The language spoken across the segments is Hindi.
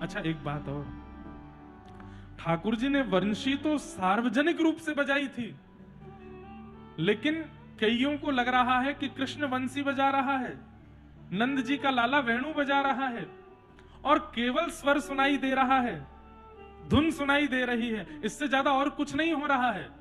अच्छा एक बात और, ठाकुर जी ने वंशी तो सार्वजनिक रूप से बजाई थी, लेकिन कईयों को लग रहा है कि कृष्ण वंशी बजा रहा है, नंद जी का लाला वेणु बजा रहा है और केवल स्वर सुनाई दे रहा है, धुन सुनाई दे रही है, इससे ज्यादा और कुछ नहीं हो रहा है।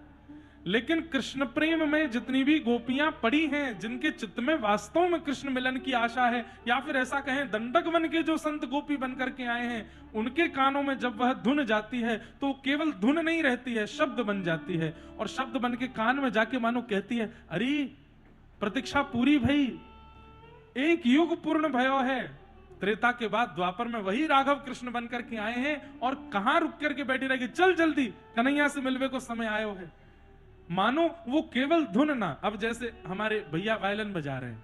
लेकिन कृष्ण प्रेम में जितनी भी गोपियां पड़ी हैं, जिनके चित्त में वास्तव में कृष्ण मिलन की आशा है, या फिर ऐसा कहें दंडक वन के जो संत गोपी बन करके आए हैं, उनके कानों में जब वह धुन जाती है तो केवल धुन नहीं रहती है, शब्द बन जाती है, और शब्द बन के कान में जाके मानो कहती है, अरे प्रतीक्षा पूरी भई, एक युग पूर्ण भयो है। त्रेता के बाद द्वापर में वही राघव कृष्ण बन करके आए हैं, और कहां रुक करके बैठी रहेगी, चल जल्दी कन्हैया से मिलवे को समय आयो है। मानो वो केवल धुन ना, अब जैसे हमारे भैया वायलिन बजा रहे हैं,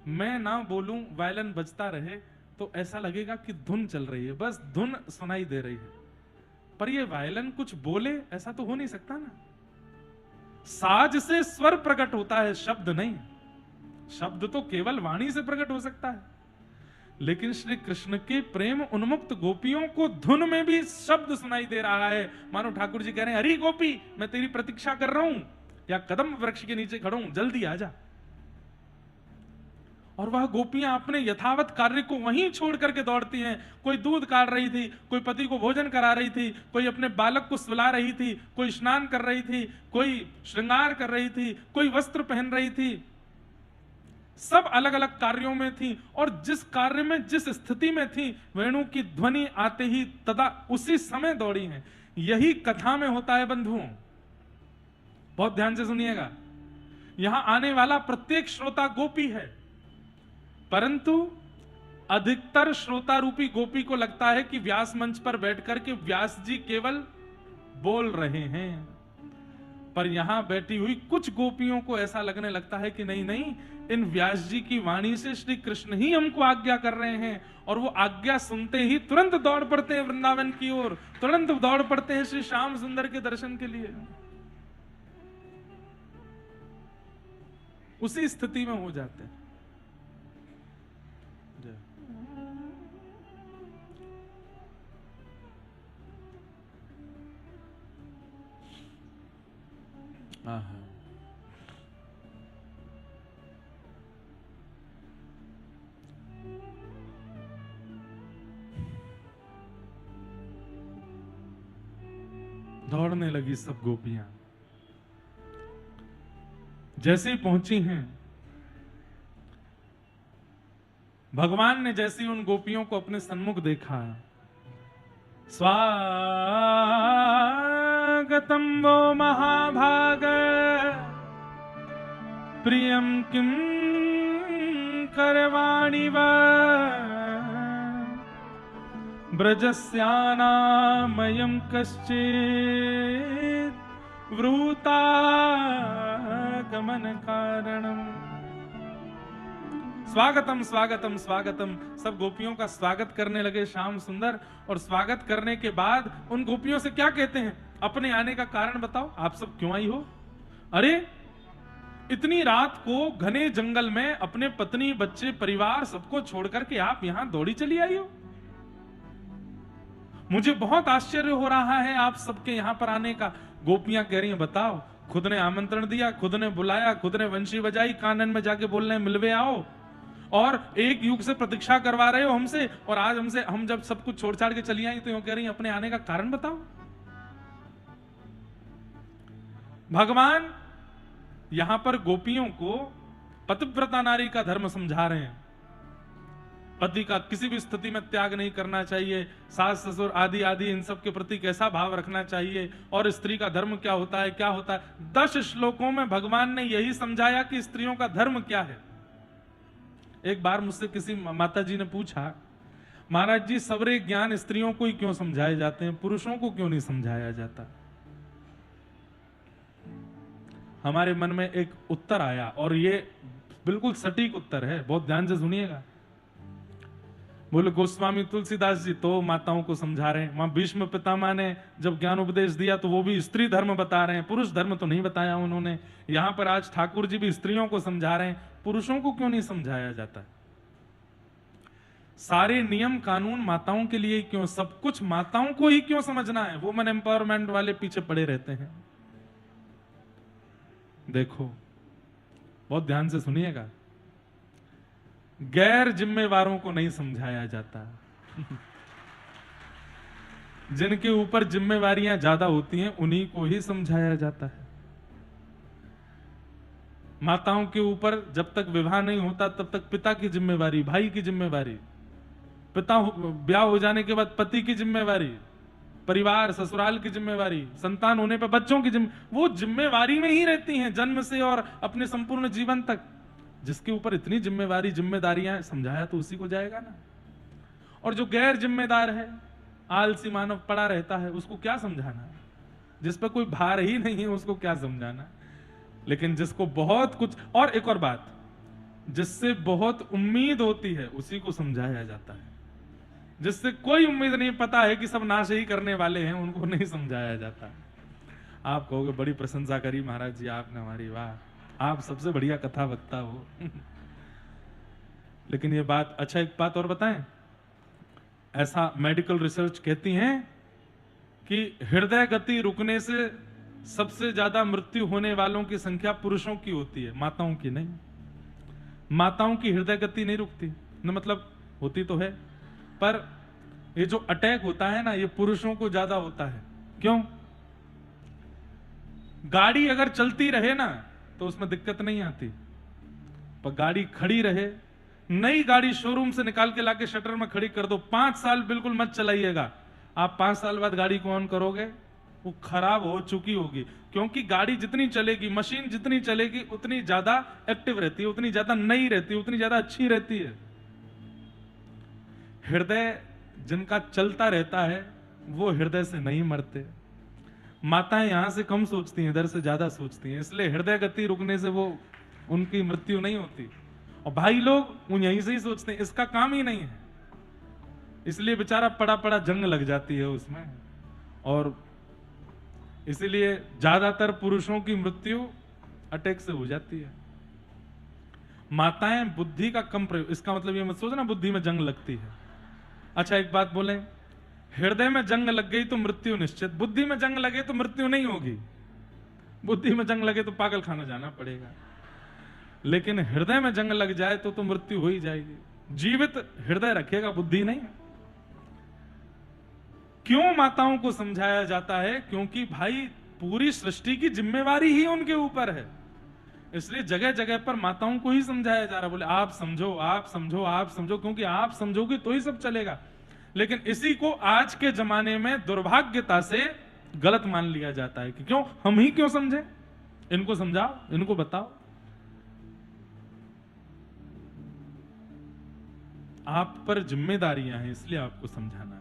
मैं ना बोलूं वायलिन बजता रहे तो ऐसा लगेगा कि धुन चल रही है, बस धुन सुनाई दे रही है, पर ये वायलिन कुछ बोले ऐसा तो हो नहीं सकता ना। साज से स्वर प्रकट होता है, शब्द नहीं। शब्द तो केवल वाणी से प्रकट हो सकता है, लेकिन श्री कृष्ण के प्रेम उन्मुक्त गोपियों को धुन में भी शब्द सुनाई दे रहा है। मानो ठाकुर जी कह रहे हैं, अरे गोपी मैं तेरी प्रतीक्षा कर रहा हूं, या कदम वृक्ष के नीचे खड़ा हूं, जल्दी आ जा। और वह गोपियां अपने यथावत कार्य को वहीं छोड़ करके दौड़ती हैं। कोई दूध काट रही थी, कोई पति को भोजन करा रही थी, कोई अपने बालक को सुला रही थी, कोई स्नान कर रही थी, कोई श्रृंगार कर रही थी, कोई वस्त्र पहन रही थी, सब अलग अलग कार्यों में थी, और जिस कार्य में जिस स्थिति में थी, वेणु की ध्वनि आते ही तदा उसी समय दौड़ी हैं। यही कथा में होता है बंधुओं, बहुत ध्यान से सुनिएगा। यहां आने वाला प्रत्येक श्रोता गोपी है, परंतु अधिकतर श्रोता रूपी गोपी को लगता है कि व्यास मंच पर बैठकर के व्यास जी केवल बोल रहे हैं, पर यहां बैठी हुई कुछ गोपियों को ऐसा लगने लगता है कि नहीं नहीं, इन व्यास जी की वाणी से श्री कृष्ण ही हमको आज्ञा कर रहे हैं, और वो आज्ञा सुनते ही तुरंत दौड़ पड़ते हैं वृंदावन की ओर, तुरंत दौड़ पड़ते हैं श्री श्याम सुंदर के दर्शन के लिए। उसी स्थिति में हो जाते हैं। दौड़ने लगी सब गोपियां। जैसे ही पहुंची हैं, भगवान ने जैसे ही उन गोपियों को अपने सन्मुख देखा, स्वागतम वो महाभाग प्रियम किम करवाणि वा ब्रजस्यानामयं कश्चित् वृतागमन कारणम। स्वागतम स्वागतम स्वागतम, सब गोपियों का स्वागत करने लगे श्याम सुंदर। और स्वागत करने के बाद उन गोपियों से क्या कहते हैं, अपने आने का कारण बताओ, आप सब क्यों आई हो? अरे इतनी रात को घने जंगल में अपने पत्नी बच्चे परिवार सबको छोड़ करके आप यहां दौड़ी चली आई हो। मुझे बहुत आश्चर्य हो रहा है आप सबके यहां पर आने का। गोपियां कह रही हैं, बताओ, खुद ने आमंत्रण दिया, खुद ने बुलाया, खुद ने वंशी बजाई, कानन में जाके बोल रहे हैं मिलवे आओ, और एक युग से प्रतीक्षा करवा रहे हो हमसे, और आज हमसे हम जब सब कुछ छोड़ छाड़ के चली आई तो यूं कह रही हैं अपने आने का कारण बताओ। भगवान यहां पर गोपियों को पतिव्रता नारी का धर्म समझा रहे हैं। पति का किसी भी स्थिति में त्याग नहीं करना चाहिए, सास ससुर आदि आदि इन सब के प्रति कैसा भाव रखना चाहिए, और स्त्री का धर्म क्या होता है, क्या होता है। 10 श्लोकों में भगवान ने यही समझाया कि स्त्रियों का धर्म क्या है। एक बार मुझसे किसी माता जी ने पूछा, महाराज जी सवरे ज्ञान स्त्रियों को ही क्यों समझाए जाते हैं, पुरुषों को क्यों नहीं समझाया जाता? हमारे मन में एक उत्तर आया, और ये बिल्कुल सटीक उत्तर है, बहुत ध्यान से सुनिएगा। बोले गोस्वामी तुलसीदास जी तो माताओं को समझा रहे हैं, वहां भीष्म पितामह ने जब ज्ञान उपदेश दिया तो वो भी स्त्री धर्म बता रहे हैं, पुरुष धर्म तो नहीं बताया उन्होंने। यहां पर आज ठाकुर जी भी स्त्रियों को समझा रहे हैं, पुरुषों को क्यों नहीं समझाया जाता? सारे नियम कानून माताओं के लिए क्यों, सब कुछ माताओं को ही क्यों समझना है? वुमेन एम्पावरमेंट वाले पीछे पड़े रहते हैं। देखो बहुत ध्यान से सुनिएगा, गैर जिम्मेवारों को नहीं समझाया जाता। जिनके ऊपर जिम्मेवारियां ज्यादा होती हैं उन्हीं को ही समझाया जाता है। माताओं के ऊपर जब तक विवाह नहीं होता तब तक पिता की जिम्मेवारी, भाई की जिम्मेवारी, पिता ब्याह हो जाने के बाद पति की जिम्मेवारी, परिवार ससुराल की जिम्मेवारी, संतान होने पर बच्चों की वो जिम्मेवारी में ही रहती हैं जन्म से और अपने संपूर्ण जीवन तक। जिसके ऊपर इतनी जिम्मेवारी जिम्मेदारियां, समझाया तो उसी को जाएगा ना। और जो गैर जिम्मेदार है, आलसी मानव पड़ा रहता है, उसको क्या समझाना? जिस पर कोई भार ही नहीं है उसको क्या समझाना? लेकिन जिसको बहुत कुछ, और एक और बात, जिससे बहुत उम्मीद होती है उसी को समझाया जाता है। जिससे कोई उम्मीद नहीं, पता है कि सब नाश ही करने वाले हैं, उनको नहीं समझाया जाता। आप कहोगे बड़ी प्रशंसा करी महाराज जी आपने हमारी, वाह, आप सबसे बढ़िया कथा वक्ता हो। लेकिन ये बात, अच्छा एक बात और बताएं, ऐसा मेडिकल रिसर्च कहती हैं कि हृदय गति रुकने से सबसे ज्यादा मृत्यु होने वालों की संख्या पुरुषों की होती है, माताओं की नहीं। माताओं की हृदय गति नहीं रुकती, न मतलब होती तो है, पर ये जो अटैक होता है ना, ये पुरुषों को ज्यादा होता है। क्यों? गाड़ी अगर चलती रहे ना तो उसमें दिक्कत नहीं आती, पर गाड़ी खड़ी रहे, नई गाड़ी शोरूम से निकाल के लाके शटर में खड़ी कर दो, 5 साल बिल्कुल मत चलाइएगा, आप 5 साल बाद गाड़ी को ऑन करोगे वो खराब हो चुकी होगी। क्योंकि गाड़ी जितनी चलेगी, मशीन जितनी चलेगी, उतनी ज्यादा एक्टिव रहती है, उतनी ज्यादा नई रहती है, उतनी ज्यादा अच्छी रहती है। हृदय जिनका चलता रहता है वो हृदय से नहीं मरते। माताएं यहां से कम सोचती हैं, इधर से ज्यादा सोचती हैं, इसलिए हृदय गति रुकने से वो उनकी मृत्यु नहीं होती। और भाई लोग यहीं से ही सोचते हैं, इसका काम ही नहीं है, इसलिए बेचारा पड़ा पड़ा जंग लग जाती है उसमें। और इसीलिए ज्यादातर पुरुषों की मृत्यु अटैक से हो जाती है। माताएं बुद्धि का कम प्रयोग, इसका मतलब ये मत सोचना बुद्धि में जंग लगती है। अच्छा एक बात बोले, हृदय में जंग लग गई तो मृत्यु निश्चित, बुद्धि में जंग लगे तो मृत्यु नहीं होगी। बुद्धि में जंग लगे तो पागल खाना जाना पड़ेगा, लेकिन हृदय में जंग लग जाए तो मृत्यु हो ही जाएगी। जीवित हृदय रखेगा, बुद्धि नहीं। क्यों माताओं को समझाया जाता है? क्योंकि भाई पूरी सृष्टि की जिम्मेवारी ही उनके ऊपर है, इसलिए जगह जगह पर माताओं को ही समझाया जा रहा। बोले आप समझो, आप समझो, आप समझो, क्योंकि आप समझोगे तो ही सब चलेगा। लेकिन इसी को आज के जमाने में दुर्भाग्यता से गलत मान लिया जाता है कि क्यों, हम ही क्यों समझे, इनको समझाओ, इनको बताओ। आप पर जिम्मेदारियां हैं, इसलिए आपको समझाना है।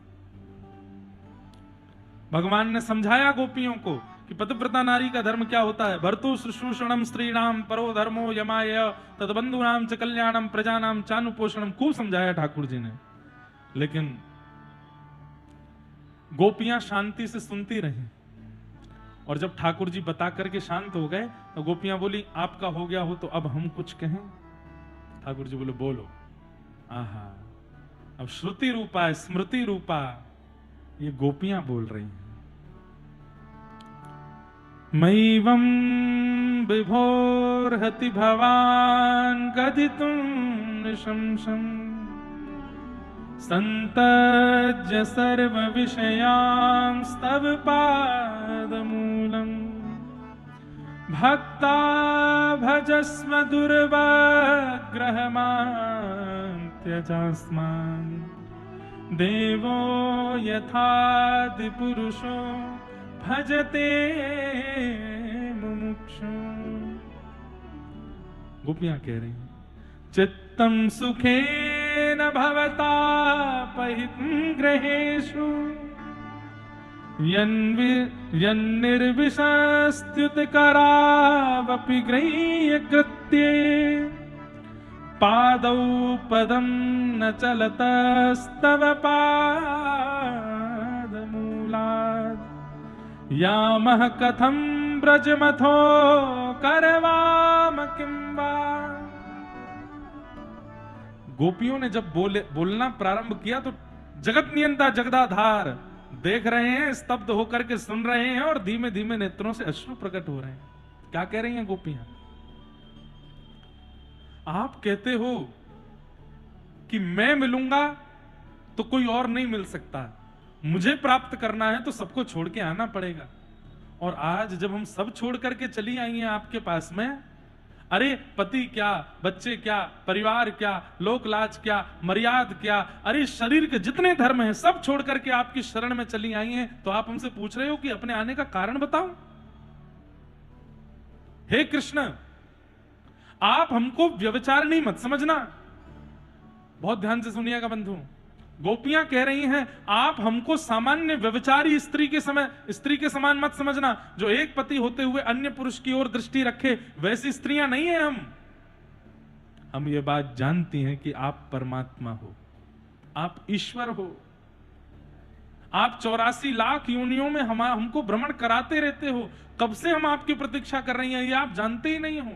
भगवान ने समझाया गोपियों को कि पतिव्रता नारी का धर्म क्या होता है। भर्तु शुश्रूषणम स्त्रीणाम परो धर्मो यमाय तद्बंधुनाम च कल्याणम प्रजानाम चानुपोषणम, खूब समझाया ठाकुर जी ने। लेकिन गोपियां शांति से सुनती रही, और जब ठाकुर जी बता करके शांत हो गए तो गोपियां बोली आपका हो गया हो तो अब हम कुछ कहें। ठाकुर जी बोले बोलो। आहा, अब श्रुति रूपा स्मृति रूपा ये गोपियां बोल रही हैं। मैवं विभोर्हति भवान कथितुं निशंसं संतज्य सर्व विषयांस्तव पादमूलम् भक्ता भजस्व दुर्वाग्रहमान् त्यजास्मान् देवो यथादि पुरुषो भजते मुमुक्षु। गोपियां कह रही हैं चित्तं सुखेन भवता पहितं ग्रहेषु यन्निर्विशस्त्युतकरावपि गृह्य कृत्ये पादौ पदं न चलतस्तव पादमूलात् यामः कथं ब्रजमथो करवाम किं वा। गोपियों ने जब बोलना प्रारंभ किया तो जगत नियंता जगदाधार देख रहे हैं, स्तब्ध होकर के सुन रहे हैं और धीमे धीमे नेत्रों से अश्रु प्रकट हो रहे हैं। क्या कह रही हैं गोपियां? आप कहते हो कि मैं मिलूंगा तो कोई और नहीं मिल सकता, मुझे प्राप्त करना है तो सबको छोड़ के आना पड़ेगा। और आज जब हम सब छोड़ करके चली आई हैं आपके पास में, अरे पति क्या, बच्चे क्या, परिवार क्या, लोकलाज क्या, मर्याद क्या, अरे शरीर के जितने धर्म हैं सब छोड़ करके आपकी शरण में चली आई हैं, तो आप हमसे पूछ रहे हो कि अपने आने का कारण बताओ। हे कृष्ण, आप हमको व्यभिचारिणी मत समझना। बहुत ध्यान से सुनिएगा बंधु, गोपियां कह रही हैं आप हमको सामान्य व्यभिचारी स्त्री के समान मत समझना, जो एक पति होते हुए अन्य पुरुष की ओर दृष्टि रखे, वैसी स्त्रियां नहीं है हम ये बात जानती हैं कि आप परमात्मा हो, आप ईश्वर हो, आप 84 लाख योनियों में हमको भ्रमण कराते रहते हो। कब से हम आपकी प्रतीक्षा कर रही हैं, ये आप जानते ही नहीं हो।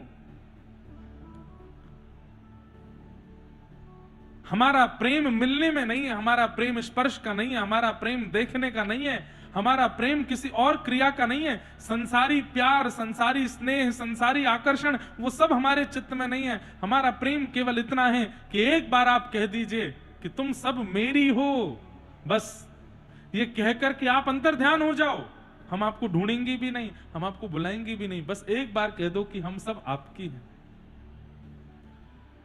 हमारा प्रेम मिलने में नहीं है, हमारा प्रेम स्पर्श का नहीं है, हमारा प्रेम देखने का नहीं है, हमारा प्रेम किसी और क्रिया का नहीं है। संसारी प्यार, संसारी स्नेह, संसारी आकर्षण, वो सब हमारे चित्त में नहीं है। हमारा प्रेम केवल इतना है कि एक बार आप कह दीजिए कि तुम सब मेरी हो, बस ये कहकर कि आप अंतर ध्यान हो जाओ। हम आपको ढूंढेंगे भी नहीं, हम आपको बुलाएंगे भी नहीं, बस एक बार कह दो कि हम सब आपकी हैं।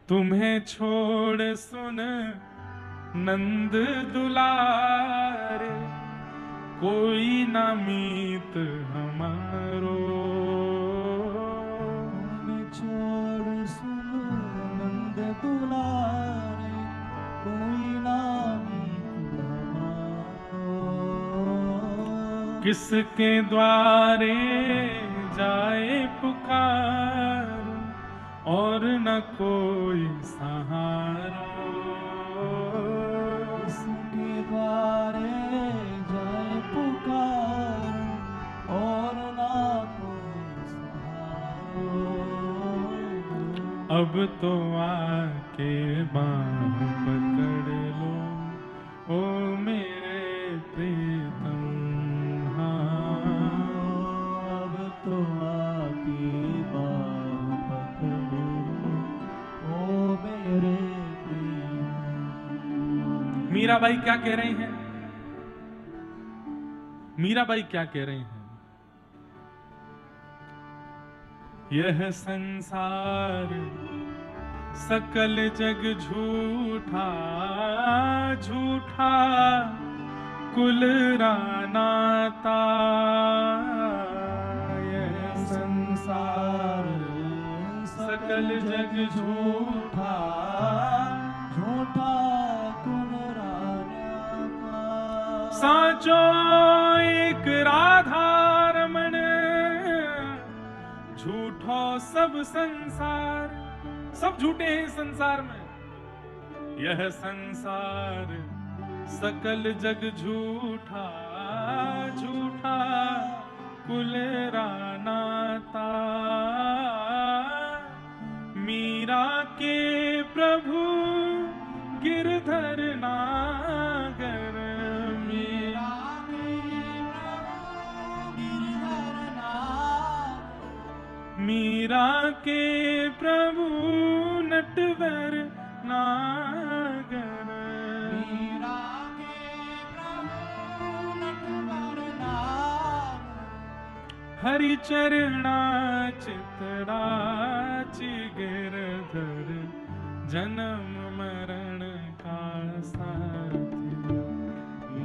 तुम्हें छोड़ सुन नंद दुलारे, कोई ना मीत हमारो। तुम्हें छोड़ सुन नंद दुलारे, कोई ना मीत हमारो। किसके द्वारे जाए पुकार, और न कोई सहारा। इसके द्वारे जाए पुकार, और ना कोई सहारा। अब तो आके बाँह पकड़ लो, ओ मेरे प्रीतम। हाँ, अब तो आके मीराबाई क्या कह रही हैं? मीराबाई क्या कह रही हैं? यह संसार सकल जग झूठा, झूठा कुल रानाता। यह संसार सकल जग झूठा, झूठा कुल रानाता। साचो एक राधा रमण, झूठो सब संसार। सब झूठे हैं संसार में। यह संसार सकल जग झूठा, झूठा कुल रानाता। मीरा के प्रभु गिरधर नागर, मीरा मीरा के प्रभु नटवर नागर। मीरा के प्रभु नटवर नागर। हरि चरणा चितराचि गिरधर, जन्म मरण का साथी।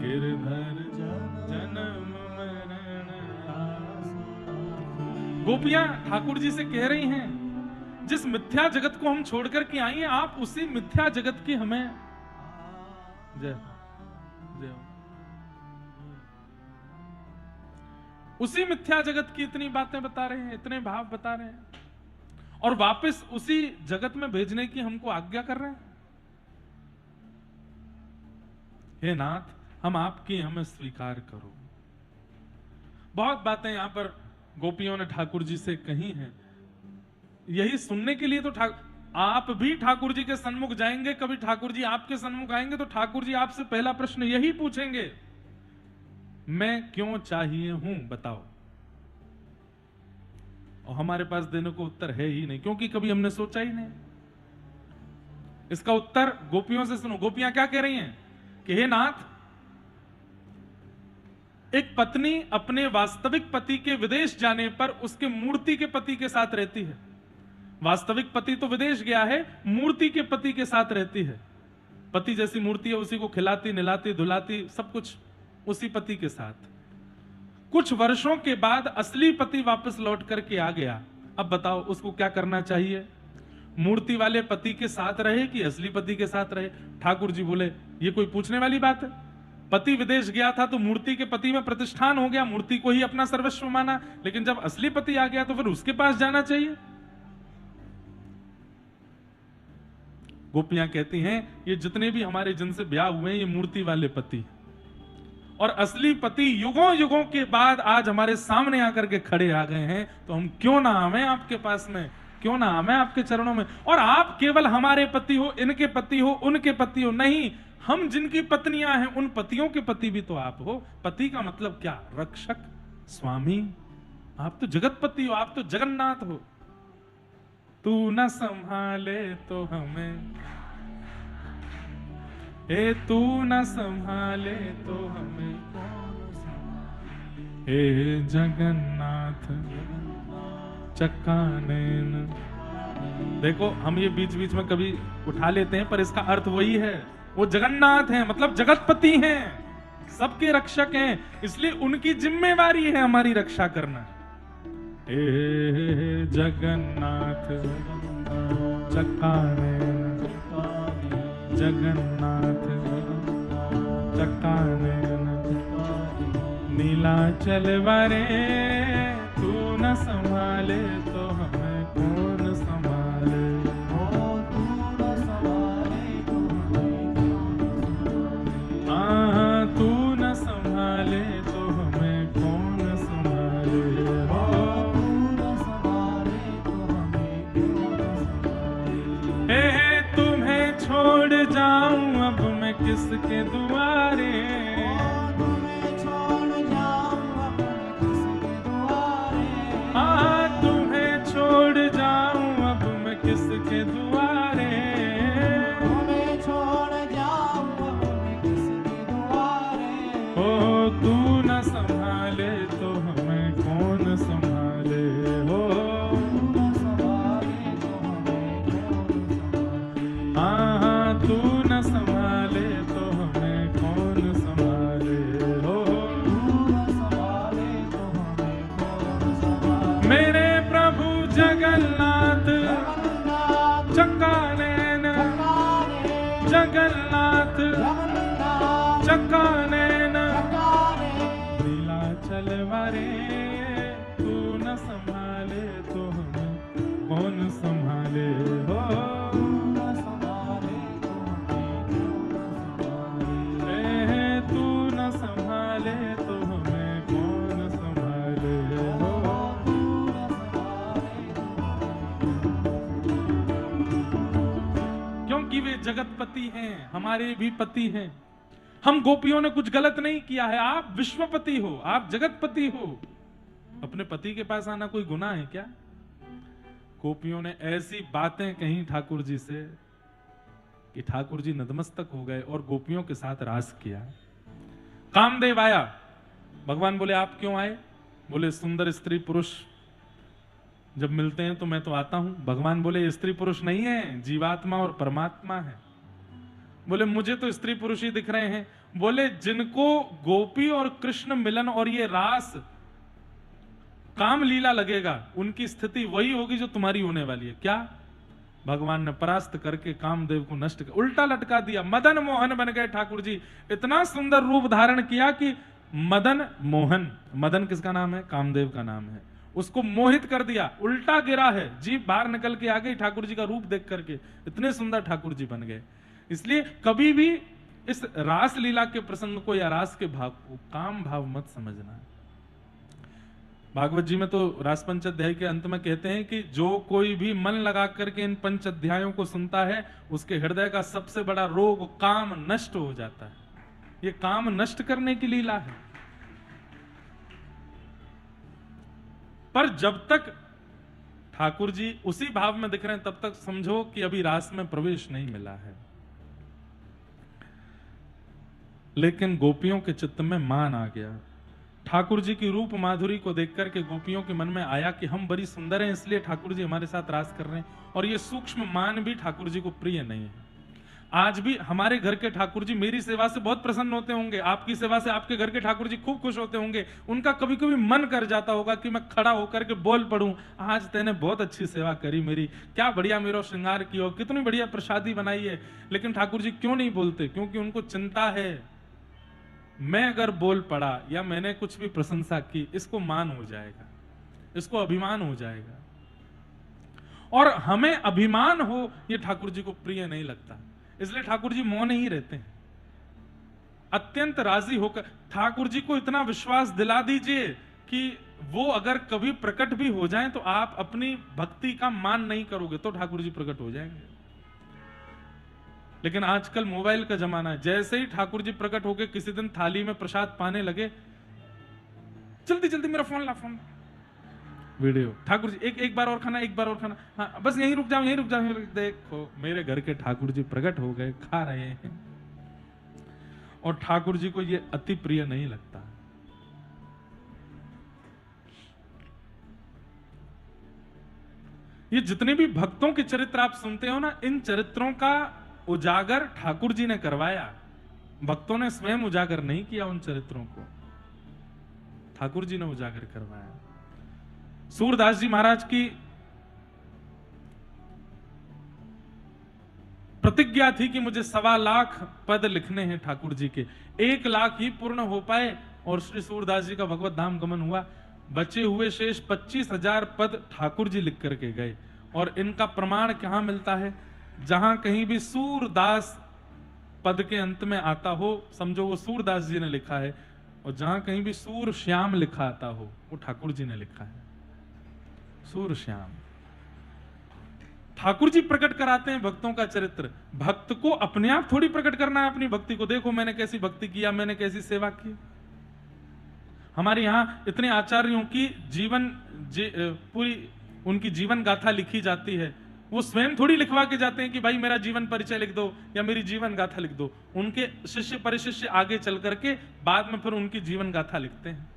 गिरधर जन्म मरण का साथी। गोपियां ठाकुर जी से कह रही हैं, जिस मिथ्या जगत को हम छोड़कर के आई हैं, आप उसी मिथ्या जगत की हमें जय जय उसी मिथ्या जगत की इतनी बातें बता रहे हैं, इतने भाव बता रहे हैं, और वापस उसी जगत में भेजने की हमको आज्ञा कर रहे हैं। हे नाथ, हम आपकी हमें स्वीकार करो। बहुत बातें यहां पर गोपियों ने ठाकुर जी से कही हैं। यही सुनने के लिए तो आप भी ठाकुर जी के सन्मुख जाएंगे, कभी ठाकुर जी आपके सन्मुख आएंगे तो ठाकुर जी आपसे पहला प्रश्न यही पूछेंगे, मैं क्यों चाहिए हूं बताओ। और हमारे पास देने को उत्तर है ही नहीं, क्योंकि कभी हमने सोचा ही नहीं। इसका उत्तर गोपियों से सुनो। गोपियां क्या कह रही हैं कि हे नाथ, एक पत्नी अपने वास्तविक पति के विदेश जाने पर उसके मूर्ति के पति के साथ रहती है। वास्तविक पति तो विदेश गया है, मूर्ति के पति के साथ रहती है। पति जैसी मूर्ति है, उसी को खिलाती, निलाती, धुलाती, सब कुछ उसी पति के साथ। कुछ वर्षों के बाद असली पति वापस लौट करके आ गया। अब बताओ उसको क्या करना चाहिए? मूर्ति वाले पति के साथ रहे कि असली पति के साथ रहे? ठाकुर जी बोले ये कोई पूछने वाली बात है? पति विदेश गया था तो मूर्ति के पति में प्रतिष्ठान हो गया, मूर्ति को ही अपना सर्वस्व माना, लेकिन जब असली पति आ गया तो फिर उसके पास जाना चाहिए। गोपियां कहती हैं ये जितने भी हमारे जिनसे ब्याह हुए हैं ये मूर्ति वाले पति, और असली पति युगों युगों के बाद आज हमारे सामने आकर के खड़े आ गए हैं, तो हम क्यों ना आवे आपके पास में, क्यों ना आवे आपके चरणों में। और आप केवल हमारे पति हो, इनके पति हो, उनके पति हो, नहीं, हम जिनकी पत्नियां हैं उन पतियों के पति भी तो आप हो। पति का मतलब क्या? रक्षक, स्वामी। आप तो जगतपति हो, आप तो जगन्नाथ हो। तू न संभाले तो हमें, हे तू न संभाले तो हमें, हे जगन्नाथ चक्कानैन। देखो हम ये बीच बीच में कभी उठा लेते हैं, पर इसका अर्थ वही है। वो जगन्नाथ हैं, मतलब जगतपति हैं, सबके रक्षक हैं, इसलिए उनकी जिम्मेवारी है हमारी रक्षा करना। हे जगन्नाथ चक्कानैन, जगन्नाथ चक्कानैन, नीलाचल वारे तू न संभाले तो हमें कौन संभाले। हाँ तू न संभाले तो हमें कौन संभाले। हे तुम्हें छोड़ जाऊं अब मैं किसके दुआरे, हाँ तुम्हें छोड़ जाऊं अब मैं किसके दुआरे, तुम्हें छोड़ जाऊं अब मैं किसके दुआरे। हो तू न संभाले तो हमें कौन संभाले, हो तू न संभाले तो हमें कौन संभाले। हाँ हाँ तू न संभाले तो हमें कौन संभाले, हो मेरे प्रभु जगन्नाथ चक्कानैन, जगन्नाथ चक्कानैन, नीलाचल वारे तू न संभाले तो हमें कौन संभाले, हो तू न संभाले तो हमें कौन संभाले, हो। क्योंकि वे जगतपति हैं, हमारे भी पति हैं। हम गोपियों ने कुछ गलत नहीं किया है। आप विश्वपति हो, आप जगतपति हो, अपने पति के पास आना कोई गुनाह है क्या? गोपियों ने ऐसी बातें कही ठाकुर जी से कि ठाकुर जी नतमस्तक हो गए और गोपियों के साथ रास किया। कामदेव आया, भगवान बोले आप क्यों आए? बोले सुंदर स्त्री पुरुष जब मिलते हैं तो मैं तो आता हूं। भगवान बोले स्त्री पुरुष नहीं है, जीवात्मा और परमात्मा है। बोले मुझे तो स्त्री पुरुष ही दिख रहे हैं। बोले जिनको गोपी और कृष्ण मिलन और ये रास काम लीला लगेगा, उनकी स्थिति वही होगी जो तुम्हारी होने वाली है। क्या? भगवान ने परास्त करके कामदेव को नष्ट कर, उल्टा लटका दिया। मदन मोहन बन गए ठाकुर जी। इतना सुंदर रूप धारण किया कि मदन मोहन, मदन किसका नाम है? कामदेव का नाम है। उसको मोहित कर दिया, उल्टा गिरा है, जीभ बाहर निकल के आ गई ठाकुर जी का रूप देख करके। इतने सुंदर ठाकुर जी बन गए। इसलिए कभी भी इस रास लीला के प्रसंग को या रास के भाव को काम भाव मत समझना। भागवत जी में तो रास पंच अध्याय के अंत में कहते हैं कि जो कोई भी मन लगा करके इन पंच अध्यायों को सुनता है, उसके हृदय का सबसे बड़ा रोग काम नष्ट हो जाता है। ये काम नष्ट करने की लीला है। पर जब तक ठाकुर जी उसी भाव में दिख रहे हैं, तब तक समझो कि अभी रास में प्रवेश नहीं मिला है। लेकिन गोपियों के चित्त में मान आ गया। ठाकुर जी की रूप माधुरी को देखकर के गोपियों के मन में आया कि हम बड़ी सुंदर हैं, इसलिए ठाकुर जी हमारे साथ रास कर रहे हैं। और ये सूक्ष्म मान भी ठाकुर जी को प्रिय नहीं है। आज भी हमारे घर के ठाकुर जी मेरी सेवा से बहुत प्रसन्न होते होंगे, आपकी सेवा से आपके घर के ठाकुर जी खूब खुश होते होंगे। उनका कभी कभी मन कर जाता होगा कि मैं खड़ा होकर के बोल पड़ूं, आज तेने बहुत अच्छी सेवा करी मेरी, क्या बढ़िया मेरा श्रृंगार किया, कितनी बढ़िया प्रसादी बनाई है। लेकिन ठाकुर जी क्यों नहीं बोलते? क्योंकि उनको चिंता है, मैं अगर बोल पड़ा या मैंने कुछ भी प्रशंसा की, इसको मान हो जाएगा, इसको अभिमान हो जाएगा। और हमें अभिमान हो, ये ठाकुर जी को प्रिय नहीं लगता। इसलिए ठाकुर जी मौन ही रहते हैं, अत्यंत राजी होकर। ठाकुर जी को इतना विश्वास दिला दीजिए कि वो अगर कभी प्रकट भी हो जाएं, तो आप अपनी भक्ति का मान नहीं करोगे तो ठाकुर जी प्रकट हो जाएंगे। लेकिन आजकल मोबाइल का जमाना है, जैसे ही ठाकुर जी प्रकट होके किसी दिन थाली में प्रसाद पाने लगे, जल्दी जल्दी मेरा फोन ला, फोन वीडियो, ठाकुर जी एक बार और खाना, एक बार और खाना, हाँ बस यहीं रुक जाओ, यहीं रुक जाओ। देखो मेरे घर के ठाकुर जी प्रकट हो गए, खा रहे हैं। और ठाकुर जी को ये अति प्रिय नहीं लगता। ये जितने भी भक्तों के चरित्र आप सुनते हो ना, इन चरित्रों का उजागर ठाकुर जी ने करवाया। भक्तों ने स्वयं उजागर नहीं किया उन चरित्रों को, ठाकुर जी ने उजागर करवाया। सूरदास जी महाराज की प्रतिज्ञा थी कि मुझे 1.25 लाख पद लिखने हैं ठाकुर जी के, 1 लाख ही पूर्ण हो पाए और श्री सूरदास जी का भगवत धाम गमन हुआ। बचे हुए शेष 25,000 पद ठाकुर जी लिख करके गए। और इनका प्रमाण कहां मिलता है? जहां कहीं भी सूरदास पद के अंत में आता हो, समझो वो सूरदास जी ने लिखा है। और जहां कहीं भी सूर श्याम लिखा आता हो, वो ठाकुर जी ने लिखा है। सूर श्याम, ठाकुर जी प्रकट कराते हैं भक्तों का चरित्र। भक्त को अपने आप थोड़ी प्रकट करना है अपनी भक्ति को। देखो मैंने कैसी भक्ति किया, मैंने कैसी सेवा की। हमारे यहां इतने आचार्यों की पूरी उनकी जीवन गाथा लिखी जाती है। वो स्वयं थोड़ी लिखवा के जाते हैं कि भाई मेरा जीवन परिचय लिख दो या मेरी जीवन गाथा लिख दो। उनके शिष्य परिशिष्य आगे चल करके बाद में फिर उनकी जीवन गाथा लिखते हैं।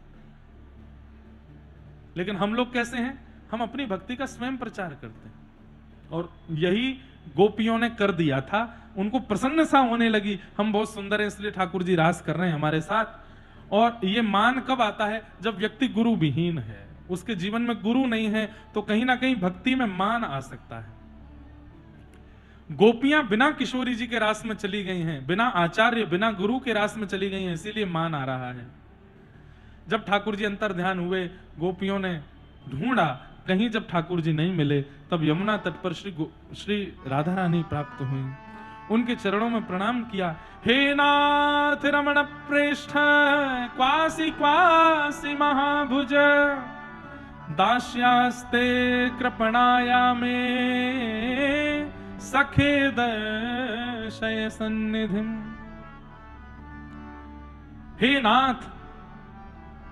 लेकिन हम लोग कैसे हैं? हम अपनी भक्ति का स्वयं प्रचार करते हैं। और यही गोपियों ने कर दिया था। उनको प्रसन्नता होने लगी, हम बहुत सुंदर हैं इसलिए ठाकुर जी रास कर रहे हैं हमारे साथ। और ये मान कब आता है? जब व्यक्ति गुरु विहीन है, उसके जीवन में गुरु नहीं है, तो कहीं ना कहीं भक्ति में मान आ सकता है। गोपियां बिना किशोरी जी के रास में चली गई हैं, बिना आचार्य बिना गुरु के रास में चली गई हैं, इसीलिए मान आ रहा है। जब ठाकुर जी अंतर ध्यान हुए, गोपियों ने ढूंढा, कहीं जब ठाकुर जी नहीं मिले, तब यमुना तट पर श्री राधा रानी प्राप्त हुई। उनके चरणों में प्रणाम किया। हे नाथ रमण प्रेष्ठ क्वासी क्वासी महाभुज, दास्यास्ते कृपणाया में सखे दर्शय सन्निधिम। हे नाथ,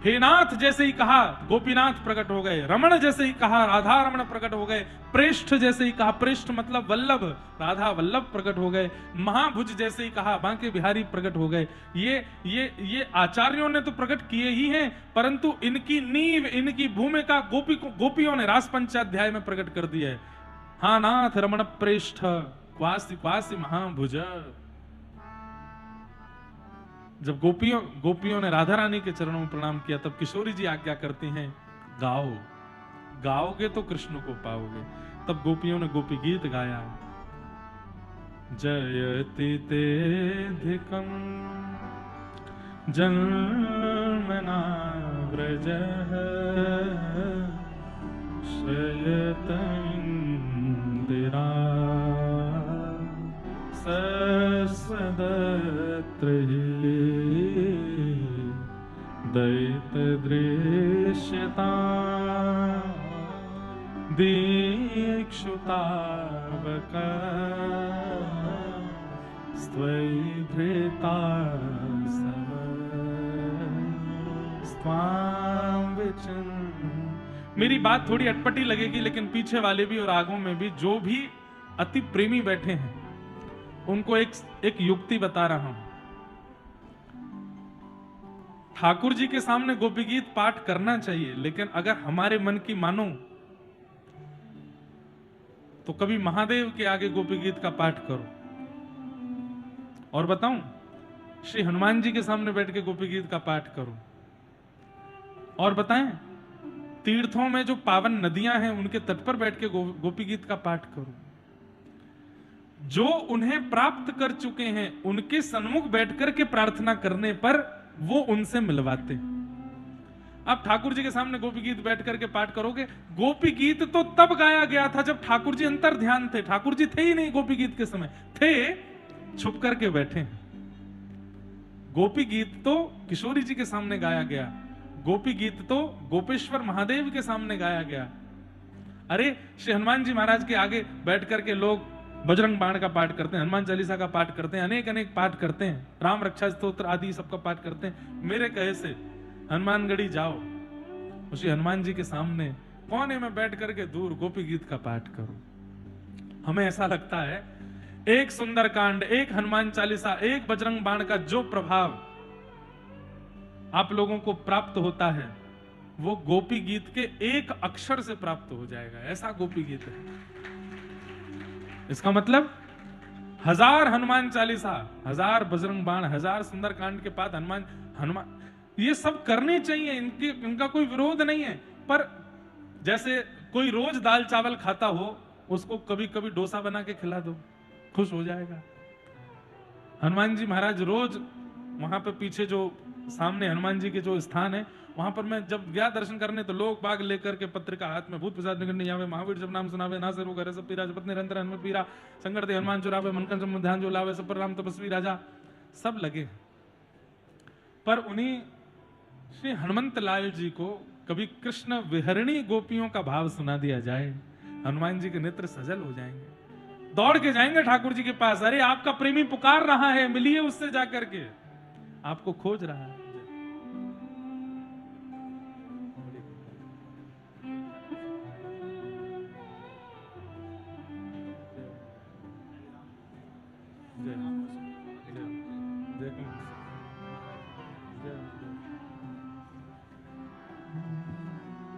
हे नाथ जैसे ही कहा गोपीनाथ प्रकट हो गए, रमण जैसे ही कहा राधा रमण प्रकट हो गए, प्रेष्ठ जैसे ही कहा, प्रेष्ठ मतलब वल्लभ, राधा वल्लभ प्रकट हो गए, महाभुज जैसे ही कहा बांके बिहारी प्रकट हो गए। ये आचार्यों ने तो प्रकट किए ही हैं, परंतु इनकी नींव, इनकी भूमिका गोपियों ने रास पंचाध्याय में प्रकट कर दी है। हाँ नाथ रमण प्रेष्ठ क्वासी क्वासी महाभुज। जब गोपियों ने राधा रानी के चरणों में प्रणाम किया, तब किशोरी जी आज्ञा करती हैं, गाओ, गाओगे तो कृष्ण को पाओगे। तब गोपियों ने गोपी गीत गाया। जयति तेधिकं जन्मना व्रजः श्रयतइन्दिरा सस्वदत्रे दयित दृश्यता दीक्षुतावक स्त्वयि धृता सब स्वाम विचन। मेरी बात थोड़ी अटपटी लगेगी, लेकिन पीछे वाले भी और आगों में भी जो भी अति प्रेमी बैठे हैं उनको एक युक्ति बता रहा हूं। ठाकुर जी के सामने गोपी गीत पाठ करना चाहिए, लेकिन अगर हमारे मन की मानो तो कभी महादेव के आगे गोपी गीत का पाठ करो। और बताऊं, श्री हनुमान जी के सामने बैठ के गोपी गीत का पाठ करो। और बताएं, तीर्थों में जो पावन नदियां हैं उनके तट पर बैठ के गोपी गीत का पाठ करो। जो उन्हें प्राप्त कर चुके हैं उनके सन्मुख बैठकर के प्रार्थना करने पर वो उनसे मिलवाते। अब ठाकुर जी के सामने गोपी गीत बैठ करके पाठ करोगे। गोपी गीत तो तब गाया गया था जब ठाकुर जी अंतर ध्यान थे। ठाकुर जी थे ही नहीं गोपी गीत के समय, थे छुप करके बैठे। गोपी गीत तो किशोरी जी के सामने गाया गया, गोपी गीत तो गोपेश्वर महादेव के सामने गाया गया। अरे श्री हनुमान जी महाराज के आगे बैठ करके लोग बजरंग बाण का पाठ करते हैं, हनुमान चालीसा का पाठ करते हैं, अनेक अनेक पाठ करते हैं, राम रक्षा स्तोत्र आदि सबका पाठ करते हैं। मेरे कहे से हनुमानगढ़ी जाओ, उसी हनुमान जी के सामने कोने में बैठ करके दूर गोपी गीत का पाठ करो। हमें ऐसा लगता है एक सुंदरकांड, एक हनुमान चालीसा, एक बजरंग बाण का जो प्रभाव आप लोगों को प्राप्त होता है वो गोपी गीत के एक अक्षर से प्राप्त हो जाएगा। ऐसा गोपी गीत है। इसका मतलब 1000 हनुमान चालीसा, 1000 बजरंग बाण, 1000 सुंदरकांड के बाद हनुमान ये सब करने चाहिए, इनका कोई विरोध नहीं है। पर जैसे कोई रोज दाल चावल खाता हो, उसको कभी कभी डोसा बना के खिला दो, खुश हो जाएगा। हनुमान जी महाराज रोज वहां पे पीछे जो सामने हनुमान जी के जो स्थान है वहां पर मैं जब गया दर्शन करने तो लोग बाग लेकर के पत्रिका हाथ में, भूत पिशाच निकट नहीं आवे, महावीर जब नाम सुनावे, ना से रोग हरे सब पीरा, जपत निरंतर हनुमत पीरा, संकट दे हनुमान चुरावे, मन का ध्यान जो लावे, सब पर राम तपस्वी राजा, सब लगे। पर उन्हीं श्री हनुमंत लाल जी को कभी कृष्ण विहरणी गोपियों का भाव सुना दिया जाए, हनुमान जी के नेत्र सजल हो जाएंगे, दौड़ के जाएंगे ठाकुर जी के पास। अरे आपका प्रेमी पुकार रहा है, मिलिए उससे जाकर के, आपको खोज रहा है।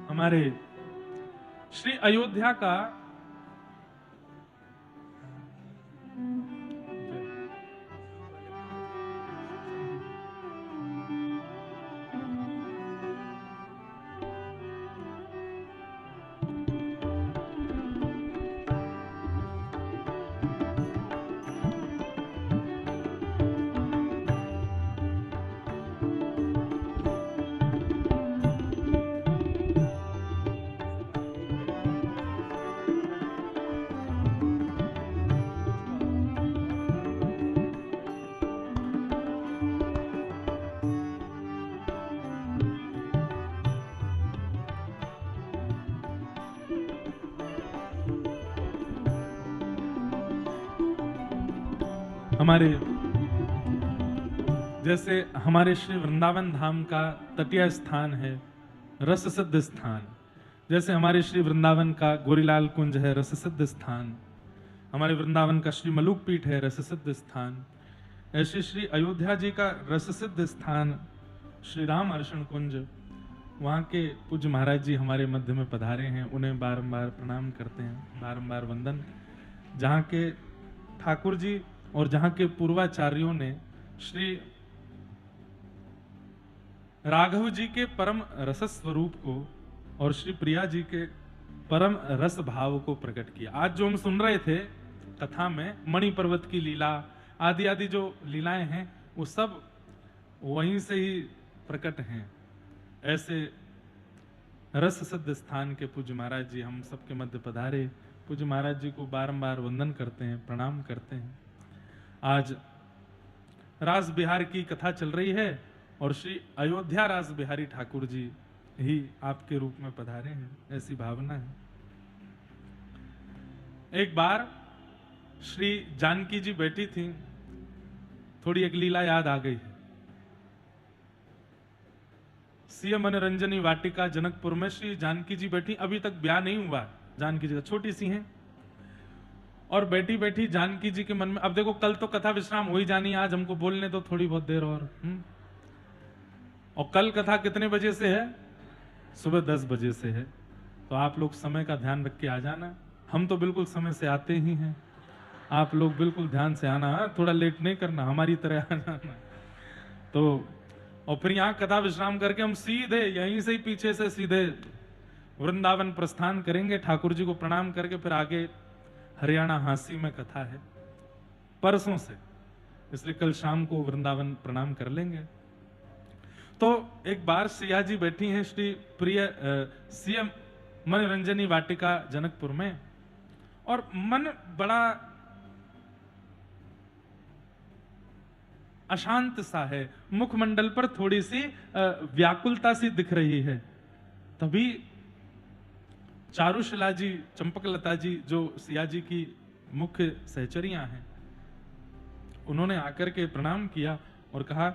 हमारे श्री अयोध्या का हमारे जैसे हमारे श्री वृंदावन धाम का तटीय स्थान है, रस सिद्ध स्थान। जैसे हमारे श्री वृंदावन का गोरीलाल कुंज है, रस सिद्ध स्थान। हमारे वृंदावन का श्री मलुक पीठ है, रस सिद्ध स्थान। ऐसे श्री अयोध्या जी का रस सिद्ध स्थान श्री राम अर्षण कुंज, वहाँ के पूज्य महाराज जी हमारे मध्य में पधारे हैं, उन्हें बारंबार प्रणाम करते हैं, बारंबार वंदन। जहाँ के ठाकुर जी और जहाँ के पूर्वाचार्यों ने श्री राघव जी के परम रस स्वरूप को और श्री प्रिया जी के परम रस भाव को प्रकट किया। आज जो हम सुन रहे थे कथा में, मणि पर्वत की लीला आदि आदि जो लीलाएं हैं वो सब वहीं से ही प्रकट हैं। ऐसे रस सिद्ध स्थान के पूज्य महाराज जी हम सबके मध्य पधारे। पूज्य महाराज जी को बारंबार वंदन करते हैं, प्रणाम करते हैं। आज रास बिहार की कथा चल रही है। और श्री अयोध्या राज बिहारी ठाकुर जी ही आपके रूप में पधारे हैं, ऐसी भावना है। एक बार श्री जानकी जी बैठी थी, थोड़ी एक लीला याद आ गई है। सीएम मनोरंजनी वाटिका जनकपुर में श्री जानकी जी बैठी, अभी तक ब्याह नहीं हुआ जानकी जी का, छोटी सी हैं, और बैठी बैठी जानकी जी के मन में, अब देखो कल तो कथा विश्राम हो ही जानी, आज हमको बोलने तो थोड़ी बहुत देर और कल कथा कितने बजे से है? सुबह 10 बजे से है। तो आप लोग समय का ध्यान रख के आ जाना। हम तो बिल्कुल समय से आते ही हैं, आप लोग बिल्कुल ध्यान से आना, थोड़ा लेट नहीं करना, हमारी तरह आ जाना। तो और फिर यहाँ कथा विश्राम करके हम सीधे यहीं से ही पीछे से सीधे वृंदावन प्रस्थान करेंगे, ठाकुर जी को प्रणाम करके फिर आगे हरियाणा हांसी में कथा है परसों से, इसलिए कल शाम को वृंदावन प्रणाम कर लेंगे। तो एक बार सिया जी बैठी हैं श्री प्रिय सीएम मनोरंजनी वाटिका जनकपुर में, और मन बड़ा अशांत सा है, मुखमंडल पर थोड़ी सी व्याकुलता सी दिख रही है। तभी चारुशिला जी, चंपकलता जी, जो सिया जी की मुख्य सहचरियां हैं, उन्होंने आकर के प्रणाम किया और कहा,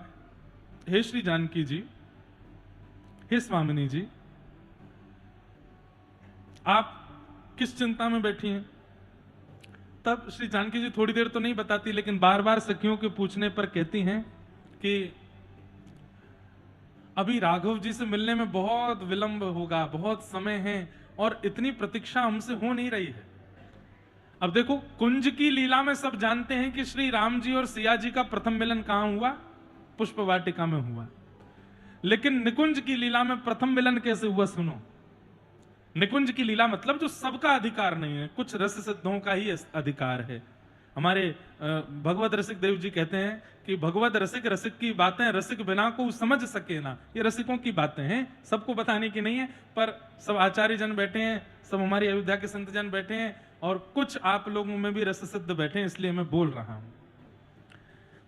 हे श्री जानकी जी, हे स्वामिनी जी, आप किस चिंता में बैठी हैं? तब श्री जानकी जी थोड़ी देर तो नहीं बताती, लेकिन बार बार सखियों के पूछने पर कहती हैं कि अभी राघव जी से मिलने में बहुत विलंब होगा, बहुत समय है, और इतनी प्रतीक्षा हमसे हो नहीं रही है। अब देखो, कुंज की लीला में सब जानते हैं कि श्री राम जी और सिया जी का प्रथम मिलन कहां हुआ? पुष्प वाटिका में हुआ। लेकिन निकुंज की लीला में प्रथम मिलन कैसे हुआ सुनो। निकुंज की लीला मतलब जो सबका अधिकार नहीं है, कुछ रस सिद्धों का ही अधिकार है। हमारे भगवत रसिक देव जी कहते हैं कि भगवत रसिक, रसिक की बातें रसिक बिना को समझ सके ना। ये रसिकों की बातें हैं, सबको बताने की नहीं है, पर सब आचार्य जन बैठे हैं, सब हमारी अयोध्या के संत जन बैठे हैं, और कुछ आप लोगों में भी रस सिद्ध बैठे हैं, इसलिए मैं बोल रहा हूं।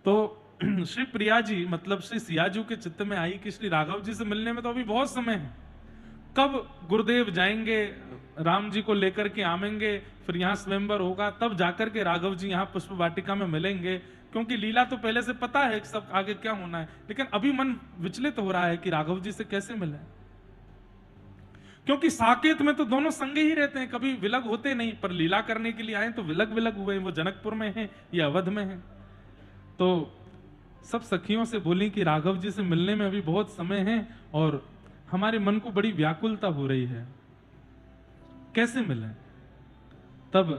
तो श्री प्रिया जी मतलब श्री सिया जी के चित्त में आई कि श्री राघव जी से मिलने में तो अभी बहुत समय है, कब गुरुदेव जाएंगे राम जी को लेकर के आवेंगे, फिर यहाँ स्वयंवर होगा, तब जाकर के राघव जी यहाँ पुष्प वाटिका में मिलेंगे, क्योंकि लीला तो पहले से पता है कि सब आगे क्या होना है। लेकिन अभी मन विचलित हो रहा है कि राघव जी से कैसे मिले, क्योंकि साकेत में तो दोनों संगे ही रहते हैं, कभी विलग होते नहीं, पर लीला करने के लिए आए तो विलग विलग हुए। वो जनकपुर में है या अवध में है। तो सब सखियों से बोली कि राघव जी से मिलने में अभी बहुत समय है और हमारे मन को बड़ी व्याकुलता हो रही है, कैसे मिले। तब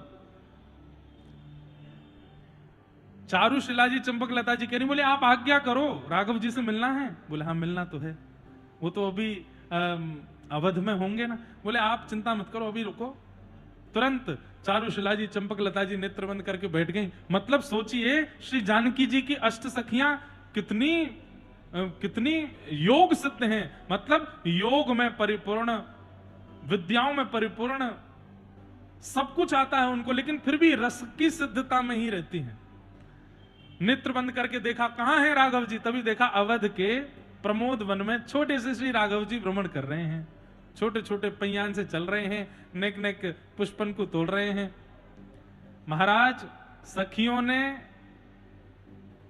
चारुशिला जी, चंपकलता जी कह रही, बोले आप आज्ञा करो, राघव जी से मिलना है। बोले हाँ मिलना तो है, वो तो अभी अवध में होंगे ना। बोले आप चिंता मत करो, अभी रुको। तुरंत चारुशिला जी, चंपकलता जी नेत्र बंद करके बैठ गई। मतलब सोचिए, श्री जानकी जी की अष्ट सखियां कितनी योग सिद्ध हैं, मतलब योग में परिपूर्ण, विद्याओं में परिपूर्ण, सब कुछ आता है उनको, लेकिन फिर भी रस की सिद्धता में ही रहती हैं। नेत्र बंद करके देखा कहां है राघव जी, तभी देखा अवध के प्रमोद वन में छोटे से श्री राघव जी भ्रमण कर रहे हैं, छोटे छोटे पहियान से चल रहे हैं, नेक नेक पुष्पन को तोड़ रहे हैं। महाराज, सखियों ने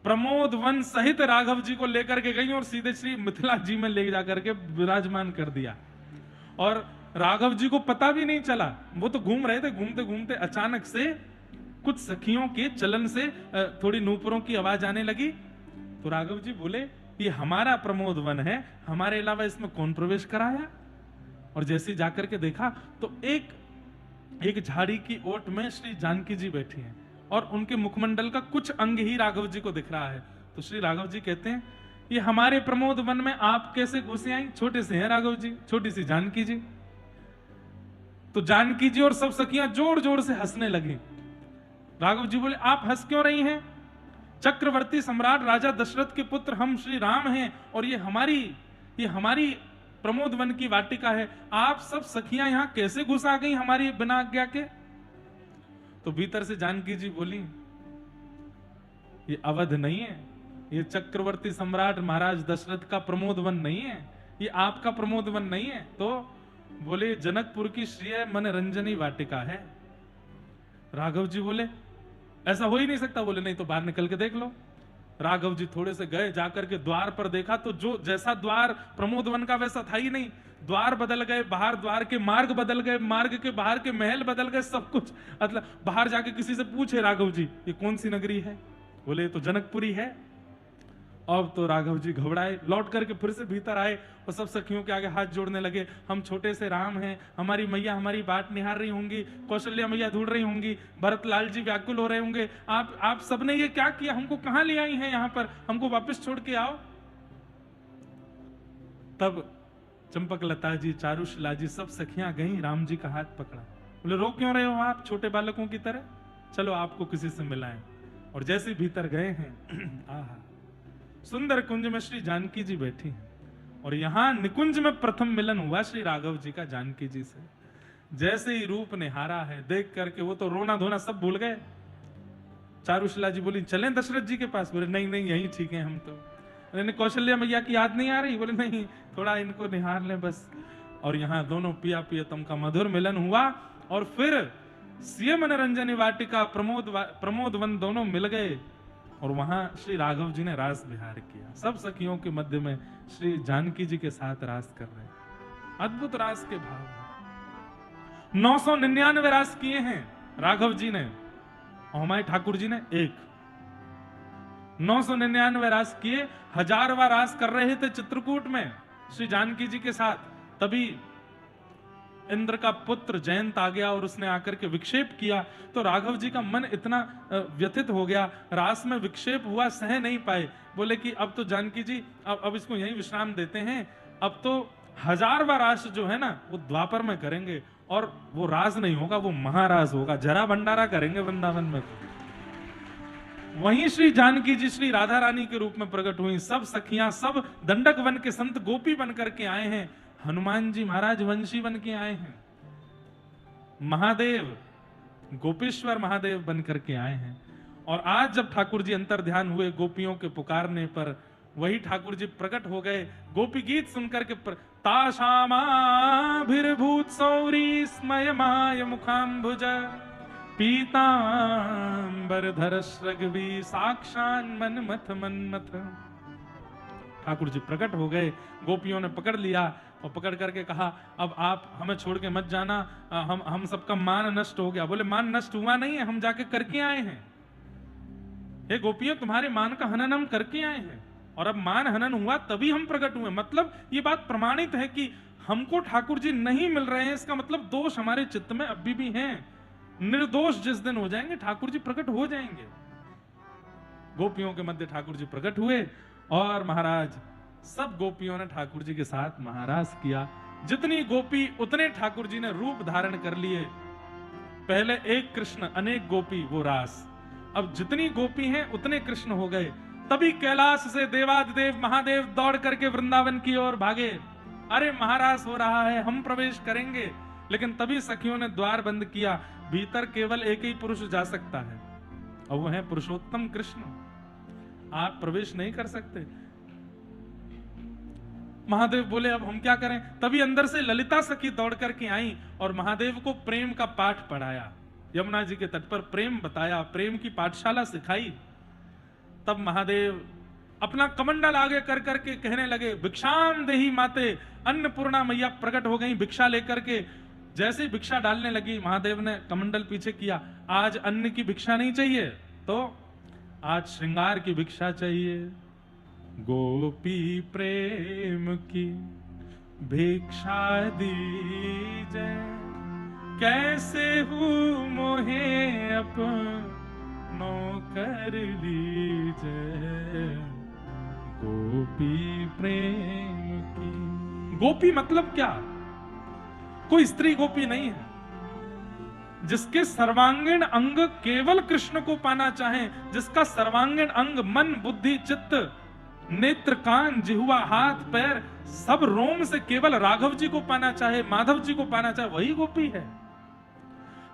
प्रमोद वन सहित राघव जी को लेकर के गई और सीधे श्री मिथिला जी में ले जाकर के विराजमान कर दिया, और राघव जी को पता भी नहीं चला। वो तो घूम रहे थे, घूमते घूमते अचानक से कुछ सखियों के चलन से थोड़ी नूपुरों की आवाज आने लगी। तो राघव जी बोले, ये हमारा प्रमोद वन है, हमारे अलावा इसमें कौन प्रवेश कराया। और जैसे जाकर के देखा तो एक झाड़ी की ओट में श्री जानकी जी बैठी हैं, और उनके मुखमंडल का कुछ अंग ही राघव जी को दिख रहा है। तो श्री राघव जी कहते हैं, ये हमारे प्रमोद वन में आप कैसे घुसे आई? छोटे से हैं राघव जी, छोटी सी जानकी जी। तो जानकी जी और सब सखियां जोर जोर से हंसने लगी। राघव जी बोले, आप हंस क्यों रही हैं? चक्रवर्ती सम्राट राजा दशरथ के पुत्र हम श्री राम हैं, और ये हमारी प्रमोद वन की वाटिका है, आप सब सखियां यहां कैसे घुस आ गई हमारी बिना आज्ञा के? तो भीतर से जानकी जी बोली, ये अवध नहीं है, ये चक्रवर्ती सम्राट महाराज दशरथ का प्रमोद वन नहीं है, ये आपका प्रमोद वन नहीं है। तो बोले जनकपुर की श्रेय मनरंजनी वाटिका है। राघव जी बोले ऐसा हो ही नहीं सकता। बोले नहीं तो बाहर निकल के देख लो। राघव जी थोड़े से गए, जाकर के द्वार पर देखा तो जो जैसा द्वार प्रमोद वन का वैसा था ही नहीं। द्वार बदल गए, बाहर द्वार के मार्ग बदल गए, मार्ग के बाहर के महल बदल गए, सब कुछ। मतलब बाहर जाके किसी से पूछे राघव जी ये कौन सी नगरी है? बोले ये तो जनकपुरी है। अब तो राघव जी घबराए, लौट करके फिर से भीतर आए और सब सखियों के आगे हाथ जोड़ने लगे। हम छोटे से राम हैं, हमारी मैया हमारी बाट निहार रही होंगी, कौशल्या मैया ढूंढ रही होंगी, भरत लाल जी व्याकुल हो रहे होंगे। आप सबने ये क्या किया? हमको कहां ले आई हैं यहां पर? हमको वापस छोड़ के आओ। तब चंपकलता जी, चारुशिला जी, सब सखियां गई, राम जी का हाथ पकड़ा। बोले रो क्यों रहे हो आप छोटे बालकों की तरह? चलो आपको किसी से मिलाएं। और जैसे भीतर गए हैं, आहा, सुंदर कुंज में श्री जानकी जी बैठी हैं। और यहां निकुंज में प्रथम मिलन हुआ श्री राघव जी का जानकी जी से। जैसे ही रूप निहारा है, देख करके वो तो रोना धोना सब भूल गए। चारुशिला जी बोली चलें दशरथ जी के पास? बोले नहीं नहीं यही ठीक है हम तो। कौशल्या मैया की याद नहीं आ रही? बोले नहीं, थोड़ा इनको निहार लें बस। और यहाँ दोनों पिया प्रियतम का मधुर मिलन हुआ। और फिर सीए मनोरंजनी वाटिका प्रमोद वन दोनों मिल गए और वहां श्री राघव जी ने रास विहार किया। सब सखियों के मध्य में श्री जानकी जी के साथ रास कर रहे हैं। अद्भुत रास के भाव। 999 रास किए हैं राघव जी ने और हमारे ठाकुर जी ने 1। 999 रास किए। 1000वां रास कर रहे थे चित्रकूट में श्री जानकी जी के साथ। तभी इंद्र का पुत्र जयंत आ गया और उसने आकर के विक्षेप किया। तो राघव जी का मन इतना व्यथित हो गया, रास में विक्षेप हुआ, सह नहीं पाए। बोले कि अब तो जानकी जी अब इसको यहीं विश्राम देते हैं। अब तो 1000वां रास जो है ना वो द्वापर में करेंगे और वो रास नहीं होगा, वो महारास होगा। जरा भंडारा करेंगे वृंदावन में। वहीं श्री जानकी जी श्री राधा रानी के रूप में प्रकट हुई। सब सखियां, सब दंडक वन के संत गोपी बन करके आए हैं। हनुमान जी महाराज वंशी बन के आए हैं। महादेव गोपेश्वर महादेव बन करके आए हैं। और आज जब ठाकुर जी अंतर ध्यान हुए गोपियों के पुकारने पर, वही ठाकुर जी प्रकट हो गए। गोपी गीत सुनकर के ताशामाभिर्भूत सौरी स्मयमाय मुखाम्बुज पीतांबरधर श्रगवी साक्षान मन्मथ। ठाकुर जी प्रकट हो गए। गोपियों ने पकड़ लिया और पकड़ करके कहा अब आप हमें छोड़ के मत जाना, हम सबका मान नष्ट हो गया। बोले मान नष्ट हुआ नहीं है, हम जाके करके आए हैं। हे गोपियों, तुम्हारे मान का हनन हम करके आए हैं और अब मान हनन हुआ तभी हम प्रकट हुए। मतलब ये बात प्रमाणित है कि हमको ठाकुर जी नहीं मिल रहे हैं, इसका मतलब दोष हमारे चित्त में अभी भी हैं। निर्दोष जिस दिन हो जाएंगे ठाकुर जी प्रकट हो जाएंगे। गोपियों के मध्य ठाकुर जी प्रकट हुए और महाराज सब गोपियों ने ठाकुर जी के साथ महारास किया। जितनी गोपी उतने ठाकुर जी ने रूप धारण कर लिए। पहले एक कृष्ण अनेक गोपी, वो रास। अब जितनी गोपी हैं उतने कृष्ण हो गए। तभी कैलाश से देवादिदेव महादेव दौड़ करके वृंदावन की ओर भागे। अरे महारास हो रहा है, हम प्रवेश करेंगे। लेकिन तभी सखियों ने द्वार बंद किया। भीतर केवल एक ही पुरुष जा सकता है और वो है पुरुषोत्तम कृष्ण। आप प्रवेश नहीं कर सकते। महादेव बोले अब हम क्या करें? तभी अंदर से ललिता सखी दौड़ करके आई और महादेव को प्रेम का पाठ पढ़ाया। यमुना जी के तट पर प्रेम बताया, प्रेम की पाठशाला सिखाई। तब महादेव अपना कमंडल आगे कर करके कहने लगे भिक्षाम देहि माते। अन्नपूर्णा मैया प्रकट हो गई भिक्षा लेकर के। जैसे भिक्षा डालने लगी, महादेव ने कमंडल पीछे किया। आज अन्न की भिक्षा नहीं चाहिए, तो आज श्रृंगार की भिक्षा चाहिए। गोपी प्रेम की भिक्षा दीजे, कैसे हूँ मोहे अपनों कर लीजे। गोपी प्रेम की। गोपी मतलब क्या? कोई स्त्री गोपी नहीं है। जिसके सर्वांगीण अंग केवल कृष्ण को पाना चाहे, जिसका सर्वांगीण अंग मन बुद्धि चित्त नेत्र कान जिह्वा हाथ पैर सब रोम से केवल राघव जी को पाना चाहे, माधव जी को पाना चाहे, वही गोपी है।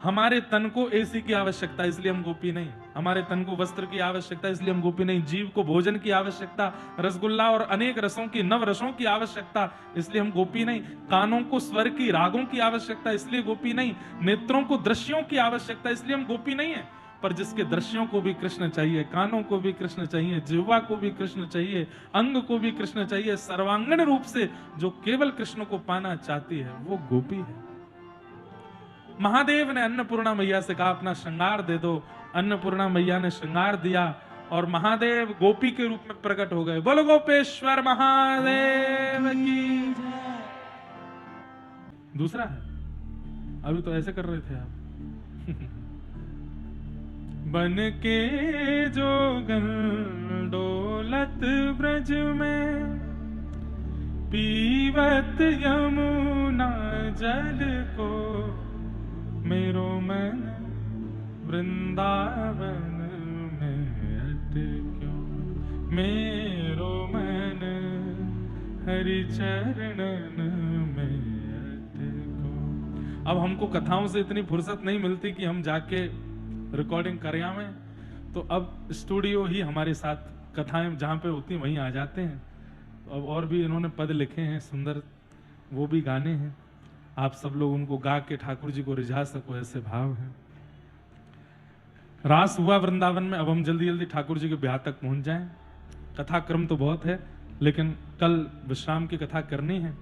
हमारे तन को एसी की आवश्यकता, इसलिए हम गोपी नहीं। हमारे तन को वस्त्र की आवश्यकता, इसलिए हम गोपी नहीं। जीव को भोजन की आवश्यकता, रसगुल्ला और अनेक रसों की, नव रसों की आवश्यकता, इसलिए हम गोपी नहीं। कानों को स्वर की, रागों की आवश्यकता, इसलिए गोपी नहीं। नेत्रों को दृश्यों की आवश्यकता, इसलिए हम गोपी नहीं है। पर जिसके दृश्यों को भी कृष्ण चाहिए, कानों को भी कृष्ण चाहिए, जिह्वा को भी कृष्ण चाहिए, अंग को भी कृष्ण चाहिए, सर्वांगीण रूप से जो केवल कृष्ण को पाना चाहती है, वो गोपी है। महादेव ने अन्नपूर्णा मैया से कहा अपना श्रृंगार दे दो। अन्नपूर्णा मैया ने श्रृंगार दिया और महादेव गोपी के रूप में प्रकट हो गए। बोलो गोपेश्वर महादेव की। दूसरा है, अभी तो ऐसे कर रहे थे आप। बन के जोगन डोलत ब्रज में, पीवत यमुना जल को, मेरो मन वृंदावन में अटक्यो, मेरो मन हरि चरणन में अटक्यो। अब हमको कथाओं से इतनी फुर्सत नहीं मिलती कि हम जाके रिकॉर्डिंग करें में, तो अब स्टूडियो ही हमारे साथ, कथाएं जहां पे होती वहीं आ जाते हैं। तो अब और भी इन्होंने पद लिखे हैं सुंदर, वो भी गाने हैं। आप सब लोग उनको गा के ठाकुर जी को रिझा सको, ऐसे भाव है। रास हुआ वृंदावन में। अब हम जल्दी जल्दी ठाकुर जी के ब्याह तक पहुंच जाएं। कथा क्रम तो बहुत है, लेकिन कल विश्राम की कथा करनी है।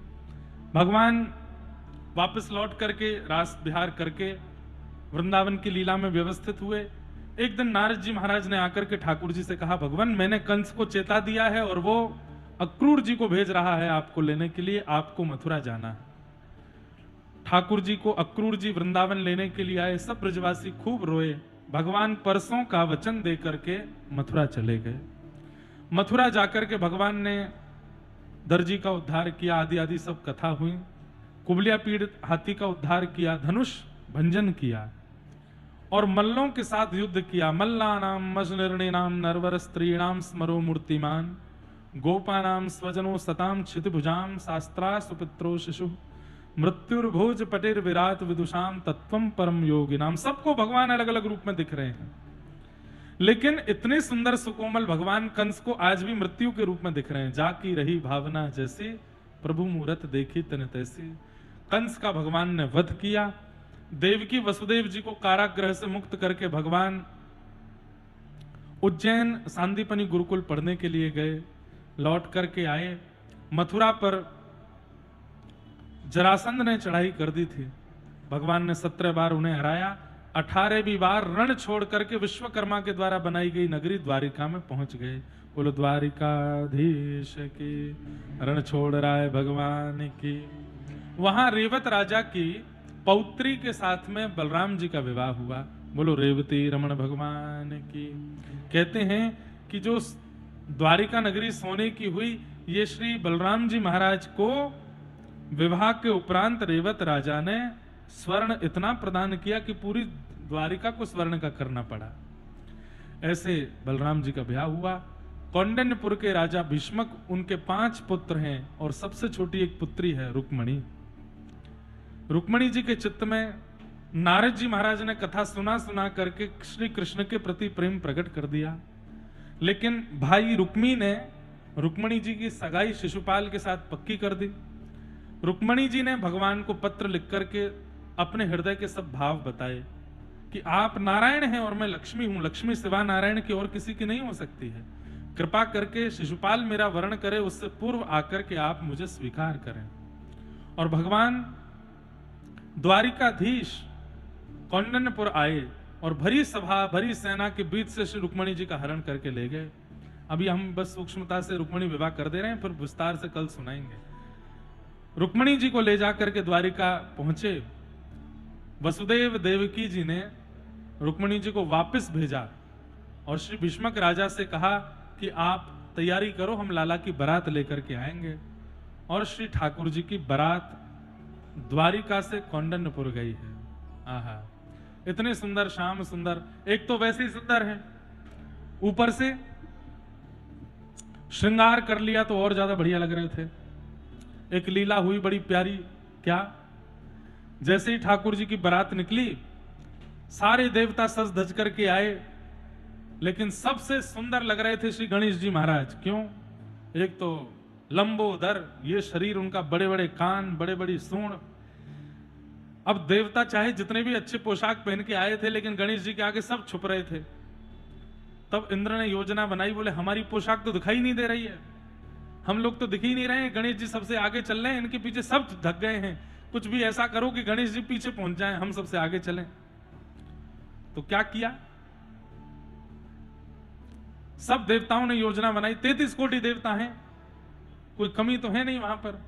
भगवान वापस लौट करके रास विहार करके वृंदावन की लीला में व्यवस्थित हुए। एक दिन नारद जी महाराज ने आकर के ठाकुर जी से कहा, भगवान मैंने कंस को चेता दिया है और वो अक्रूर जी को भेज रहा है आपको लेने के लिए, आपको मथुरा जाना है। ठाकुर जी को अक्रूर जी वृंदावन लेने के लिए आए। सब ब्रजवासी खूब रोए। भगवान परसों का वचन दे करके मथुरा चले गए। मथुरा जाकर के भगवान ने दर्जी का उद्धार किया, आदि आदि सब कथा हुई। कुबलिया पीड़ित हाथी का उद्धार किया, धनुष भंजन किया और मल्लों के साथ युद्ध किया। मल्लानाम मजनिर्णिनाम नरवर स्त्रीणाम स्मरो मूर्तिमान, गोपानाम स्वजनो सताम क्षितिभुजाम, शास्त्रा सुपित्रो शिशु, मृत्युर्भोज पटेर विराट विदुषाम, तत्वम परम योगिनाम। सबको भगवान अलग अलग रूप में दिख रहे हैं, लेकिन इतने सुंदर सुकोमल भगवान कंस को आज भी मृत्यु के रूप में दिख रहे हैं। जाकी रही भावना जैसी, प्रभु मूरत देखी तन तैसी। कंस का भगवान ने वध किया। देवकी वसुदेव जी को कारागृह से मुक्त करके भगवान उज्जैन सांदीपनी गुरुकुल पढ़ने के लिए गए। लौट करके आए। मथुरा पर जरासंध ने चढ़ाई कर दी थी। भगवान ने 17 बार उन्हें हराया। 18वीं बार रण छोड़ करके विश्वकर्मा के द्वारा बनाई गई नगरी द्वारिका में पहुंच गए। बोलो द्वारिकाधीश की, रण छोड़ रहा है भगवान की। वहां रेवत राजा की पौत्री के साथ में बलराम जी का विवाह हुआ। बोलो रेवती रमण भगवान की। कहते हैं कि जो द्वारिका नगरी सोने की हुई, ये श्री बलराम जी महाराज को विवाह के उपरांत रेवत राजा ने स्वर्ण इतना प्रदान किया कि पूरी द्वारिका को स्वर्ण का करना पड़ा। ऐसे बलराम जी का ब्याह हुआ। कौंडिन्यपुर के राजा भीष्मक, उनके 5 पुत्र हैं और सबसे छोटी एक पुत्री है रुक्मणी। रुक्मणी जी के चित्त में नारद जी महाराज ने कथा सुना करके श्री कृष्ण के प्रति प्रेम प्रकट कर दिया। लेकिन भाई रुक्मी ने रुक्मणी जी की सगाई शिशुपाल के साथ पक्की कर दी। रुक्मणी जी ने भगवान को पत्र लिख करके अपने हृदय के सब भाव बताए कि आप नारायण हैं और मैं लक्ष्मी हूं। लक्ष्मी सिवा नारायण की और किसी की नहीं हो सकती है। कृपा करके शिशुपाल मेरा वर्ण करे, उससे पूर्व आकर के आप मुझे स्वीकार करें। और भगवान द्वारिकाधीश कौंडिन्यपुर आए और भरी सभा भरी सेना के बीच से श्री रुक्मणी जी का हरण करके ले गए। अभी हम बस सूक्ष्मता से रुक्मणी विवाह कर दे रहे हैं, फिर विस्तार से कल सुनाएंगे। रुक्मणी जी को ले जाकर के द्वारिका पहुंचे। वसुदेव देवकी जी ने रुक्मणी जी को वापस भेजा और श्री भीष्मक राजा से कहा कि आप तैयारी करो, हम लाला की बारात लेकर के आएंगे। और श्री ठाकुर जी की बारात द्वारिका से कौंडिन्यपुर गई है। आहा, इतने सुंदर श्याम सुंदर, एक तो वैसे ही सुंदर है, ऊपर से श्रृंगार कर लिया तो और ज्यादा बढ़िया लग रहे थे। एक लीला हुई बड़ी प्यारी। क्या? जैसे ही ठाकुर जी की बारात निकली, सारे देवता सज धज करके आए, लेकिन सबसे सुंदर लग रहे थे श्री गणेश जी महाराज। क्यों? एक तो लंबोदर ये शरीर, उनका बड़े बड़े कान, बड़े बड़ी सूंड। अब देवता चाहे जितने भी अच्छे पोशाक पहन के आए थे, लेकिन गणेश जी के आगे सब छुप रहे थे। तब इंद्र ने योजना बनाई, बोले हमारी पोशाक तो दिखाई नहीं दे रही है, हम लोग तो दिख ही नहीं रहे हैं, गणेश जी सबसे आगे चल रहे हैं, इनके पीछे सब ढक गए हैं, कुछ भी ऐसा करो कि गणेश जी पीछे पहुंच जाएं, हम सबसे आगे चलें। तो क्या किया? सब देवताओं ने योजना बनाई, 33 कोटि देवता हैं, कोई कमी तो है नहीं वहां पर।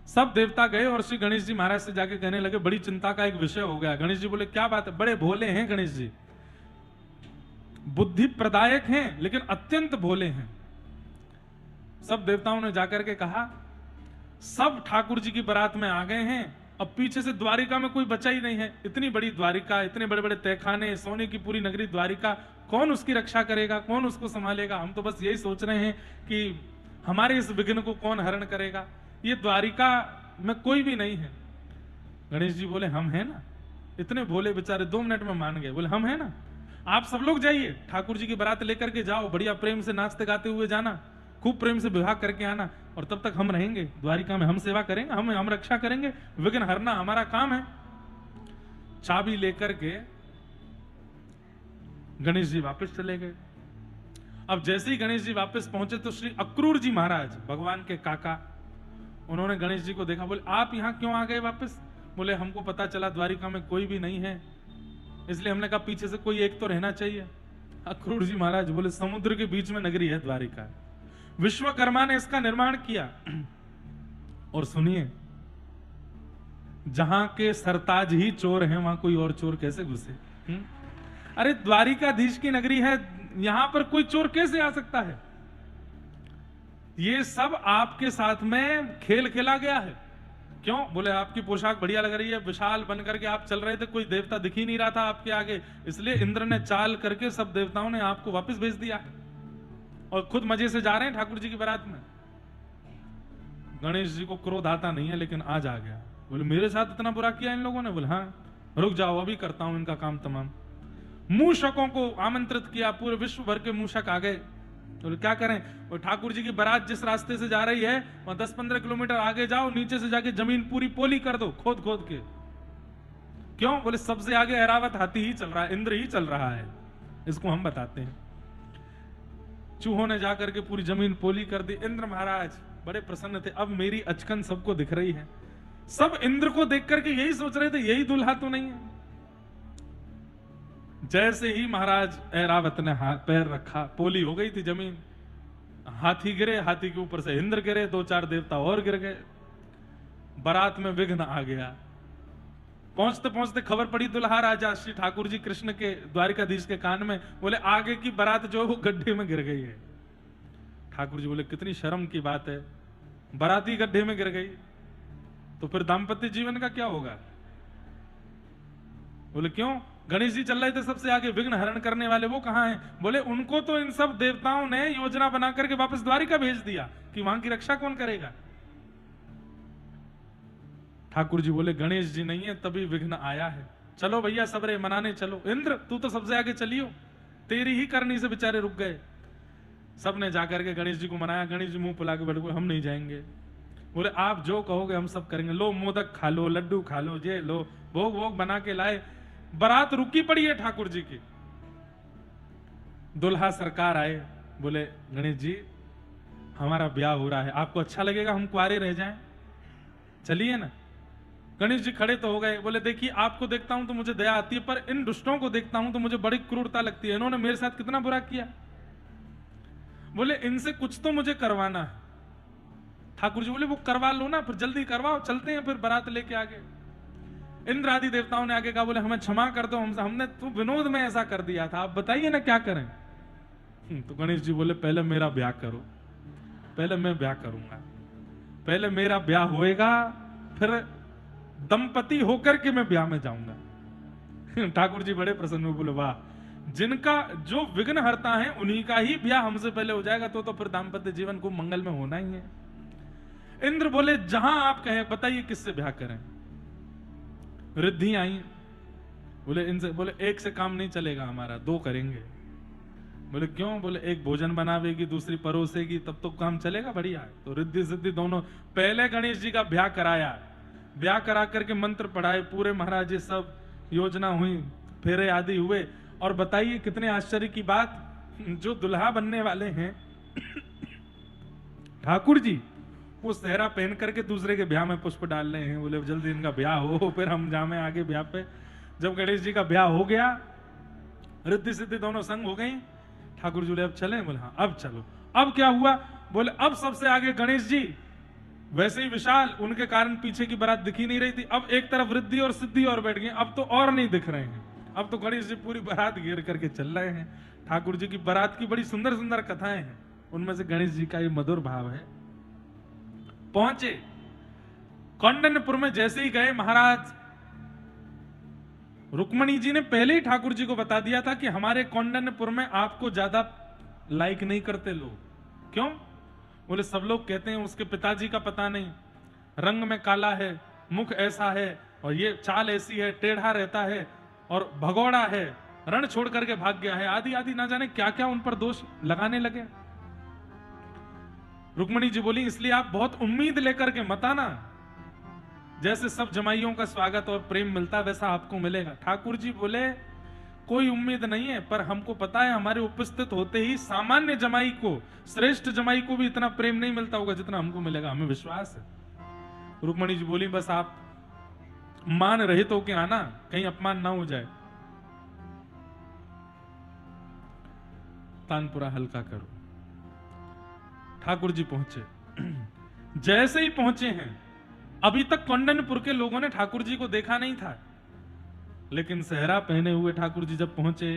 सब देवता गए और श्री गणेश जी महाराज से जाके कहने लगे, बड़ी चिंता का एक विषय हो गया। गणेश जी बोले क्या बात है? बड़े भोले हैं गणेश जी, बुद्धि प्रदायक हैं लेकिन अत्यंत भोले हैं। सब देवताओं ने जाकर के कहा, सब ठाकुर जी की बारात में आ गए हैं, अब पीछे से द्वारिका में कोई बचा ही नहीं है। इतनी बड़ी द्वारिका, इतने बड़े बड़े तहखाने, सोने की पूरी नगरी द्वारिका, कौन उसकी रक्षा करेगा, कौन उसको संभालेगा? हम तो बस यही सोच रहे हैं कि हमारे इस विघ्न को कौन हरण करेगा, ये द्वारिका में कोई भी नहीं है। गणेश जी बोले हम हैं ना। इतने भोले बेचारे 2 मिनट में मान गए, बोले हम हैं ना, आप सब लोग जाइए, ठाकुर जी की बारात लेकर के जाओ, बढ़िया प्रेम से नाचते गाते हुए जाना, खूब प्रेम से विवाह करके आना, और तब तक हम रहेंगे द्वारिका में, हम सेवा करेंगे, हम रक्षा करेंगे, विघ्न हरना हमारा काम है। चाबी लेकर के गणेश जी वापस चले गए। अब जैसे ही गणेश जी वापस पहुंचे तो श्री अक्रूर जी महाराज, भगवान के काका, उन्होंने गणेश जी को देखा, बोले आप यहां क्यों आ गए वापस? बोले हमको पता चला द्वारिका में कोई भी नहीं है, इसलिए हमने कहा पीछे से कोई एक तो रहना चाहिए। अक्रूर जी महाराज बोले समुद्र के बीच में नगरी है द्वारिका, विश्वकर्मा ने इसका निर्माण किया, और सुनिए जहां के सरताज ही चोर हैं वहां कोई और चोर कैसे घुसे? अरे द्वारिकाधीश की नगरी है, यहां पर कोई चोर कैसे आ सकता है? ये सब आपके साथ में खेल खेला गया है। क्यों? बोले आपकी पोशाक बढ़िया लग रही है, विशाल बन करके आप चल रहे थे, कोई देवता दिख ही नहीं रहा था आपके आगे, इसलिए इंद्र ने चाल करके सब देवताओं ने आपको वापस भेज दिया, और खुद मजे से जा रहे हैं ठाकुर जी की बारात में। गणेश जी को क्रोध आता नहीं है, लेकिन आज आ गया। बोले मेरे साथ इतना बुरा किया इन लोगों ने? बोले हाँ, रुक जाओ अभी करता हूं इनका काम तमाम। मूषकों को आमंत्रित किया, पूरे विश्व भर के मूषक आ गए। तो क्या करें? वो ठाकुर जी की बारात जिस रास्ते से जा रही है वहां 10-15 किलोमीटर आगे जाओ, नीचे से जाके जमीन पूरी पोली कर दो, खोद खोद के। क्यों? बोले सबसे आगे ऐरावत हाथी ही चल रहा है, इंद्र ही चल रहा है, इसको हम बताते हैं। चूहों ने जाकर के पूरी जमीन पोली कर दी। इंद्र महाराज बड़े प्रसन्न थे, अब मेरी अचकन सबको दिख रही है। सब इंद्र को देख करके यही सोच रहे थे, यही दुल्हा तो नहीं है। जैसे ही महाराज ऐरावत ने हाथ पैर रखा, पोली हो गई थी जमीन, हाथी गिरे, हाथी के ऊपर से इंद्र गिरे, 2-4 देवता और गिर गए, बारात में विघ्न आ गया। पहुंचते पहुंचते खबर पड़ी दुल्हा राजा श्री ठाकुर जी कृष्ण के द्वारिकाधीश के कान में, बोले आगे की बारात जो है वो गड्ढे में गिर गई है। ठाकुर जी बोले कितनी शर्म की बात है, बाराती गड्ढे में गिर गई तो फिर दाम्पत्य जीवन का क्या होगा? बोले क्यों? गणेश जी चल रहे थे सबसे आगे, विघ्न हरण करने वाले, वो कहां हैं? बोले उनको तो इन सब देवताओं ने योजना बना करके वापस द्वारिका भेज दिया कि वहां की रक्षा कौन करेगा? ठाकुर जी बोले गणेश जी नहीं है तभी विघ्न आया है, चलो भैया सबरे मनाने चलो। इंद्र तू तो सबसे आगे चलियो, तेरी ही करनी से बेचारे रुक गए। सबने जाकर के गणेश जी को मनाया, गणेश जी मुंह फुला के बैठ गए, हम नहीं जाएंगे। बोले आप जो कहोगे हम सब करेंगे, लो मोदक खा लो, लड्डू खा लो, जे लो, भोग भोग बना के लाए। बारात रुकी पड़ी है ठाकुर जी की। दुल्हा सरकार आए, बोले गणेश जी हमारा ब्याह हो रहा है, आपको अच्छा लगेगा हम कुंवारे रह जाएं? चलिए ना। गणेश जी खड़े तो हो गए, बोले देखिए आपको देखता हूं तो मुझे दया आती है, पर इन दुष्टों को देखता हूं तो मुझे बड़ी क्रूरता लगती है, इन्होंने मेरे साथ कितना बुरा किया। बोले इनसे कुछ तो मुझे करवाना है। ठाकुर जी बोले वो करवा लो ना, फिर जल्दी करवाओ, चलते हैं फिर बारात लेके आगे। इंद्र आदि देवताओं ने आगे कहा, बोले हमें क्षमा कर दो, हमने तो विनोद में ऐसा कर दिया था, आप बताइए ना क्या करें। तो गणेश जी बोले पहले मेरा ब्याह करो, पहले मैं ब्याह करूंगा, पहले मेरा ब्याह होएगा, फिर दंपति होकर के मैं ब्याह में जाऊंगा। ठाकुर जी बड़े प्रसन्न हुए, बोले वाह, जिनका जो विघ्न हरता है उन्हीं का ही ब्याह हमसे पहले हो जाएगा, तो फिर दाम्पत्य जीवन को मंगल में होना ही है। इंद्र बोले जहां आप कहें बताइए किससे ब्याह करें। रिद्धि आई, बोले इनसे, बोले एक से काम नहीं चलेगा हमारा, 2 करेंगे। बोले क्यों? बोले एक भोजन बनावेगी, दूसरी परोसेगी, तब तो काम चलेगा बढ़िया। तो रिद्धि सिद्धि दोनों, पहले गणेश जी का ब्याह कराया, ब्याह करा करके मंत्र पढ़ाए, पूरे महाराज जी सब योजना हुई, फेरे आदि हुए। और बताइए कितने आश्चर्य की बात, जो दुल्हा बनने वाले हैं ठाकुर जी, वो सेहरा पहन करके दूसरे के ब्याह में पुष्प डाल रहे हैं। बोले जल्दी इनका ब्याह हो, फिर हम जामे आगे ब्याह पे। जब गणेश जी का ब्याह हो गया, रिद्धि सिद्धि दोनों संग हो गई, ठाकुर जी बोले अब चलें? बोले हाँ अब चलो। अब क्या हुआ? बोले अब सबसे आगे गणेश जी, वैसे ही विशाल, उनके कारण पीछे की बारात दिखी नहीं रही थी। अब एक तरफ रिद्धि और सिद्धि और बैठ गए, अब तो और नहीं दिख रहे हैं। अब तो गणेश जी पूरी बारात घेर करके चल रहे हैं। ठाकुर जी की बारात की बड़ी सुंदर सुंदर कथाएं हैं, उनमें से गणेश जी का ये मधुर भाव है। पहुंचे कौंडन्यपुर में, जैसे ही गए महाराज, रुक्मणी जी ने पहले ही ठाकुर जी को बता दिया था कि हमारे कौंडन्यपुर में आपको ज्यादा लाइक नहीं करते लोग। क्यों? बोले सब लोग कहते हैं उसके पिताजी का पता नहीं, रंग में काला है, मुख ऐसा है, और ये चाल ऐसी है, टेढ़ा रहता है, और भगोड़ा है, रण छोड़ करके भाग गया है, आदि आदि ना जाने क्या क्या उन पर दोष लगाने लगे। रुक्मणी जी बोली इसलिए आप बहुत उम्मीद लेकर के मत आना, जैसे सब जमाइयों का स्वागत और प्रेम मिलता वैसा आपको मिलेगा। ठाकुर जी बोले कोई उम्मीद नहीं है, पर हमको पता है हमारे उपस्थित होते ही सामान्य जमाई को, श्रेष्ठ जमाई को भी इतना प्रेम नहीं मिलता होगा जितना हमको मिलेगा, हमें विश्वास है। रुक्मणी जी बोली बस आप मान रहित होके आना, कहीं अपमान ना हो जाए। तानपुरा हल्का करो। ठाकुर जी पहुंचे। जैसे ही पहुंचे हैं, अभी तक कौंडन्यपुर के लोगों ने ठाकुर जी को देखा नहीं था, लेकिन सेहरा पहने हुए ठाकुर जी जब पहुंचे,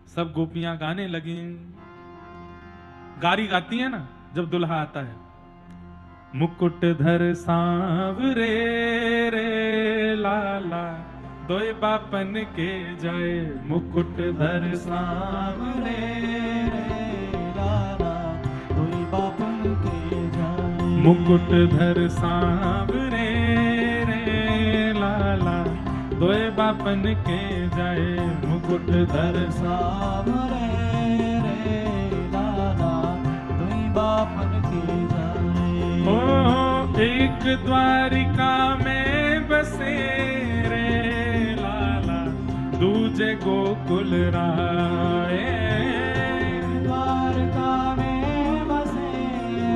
सब गोपियां गाने लगी। गारी गाती है ना जब दुल्हा आता है, मुकुट धर सांवरे रे लाला, दोए बापन के जाए, मुकुट धर सांवरे रे लाला, दोई बापन के जाए। मुकुट धर सांवरे रे लाला, दोए बापन के जाए, मुकुट धर सांवरे रे लाला, दोई बापन के जाए। ओ एक द्वारिका में बसे रे लाला, दूजे गोकुल राए। द्वारका में बसे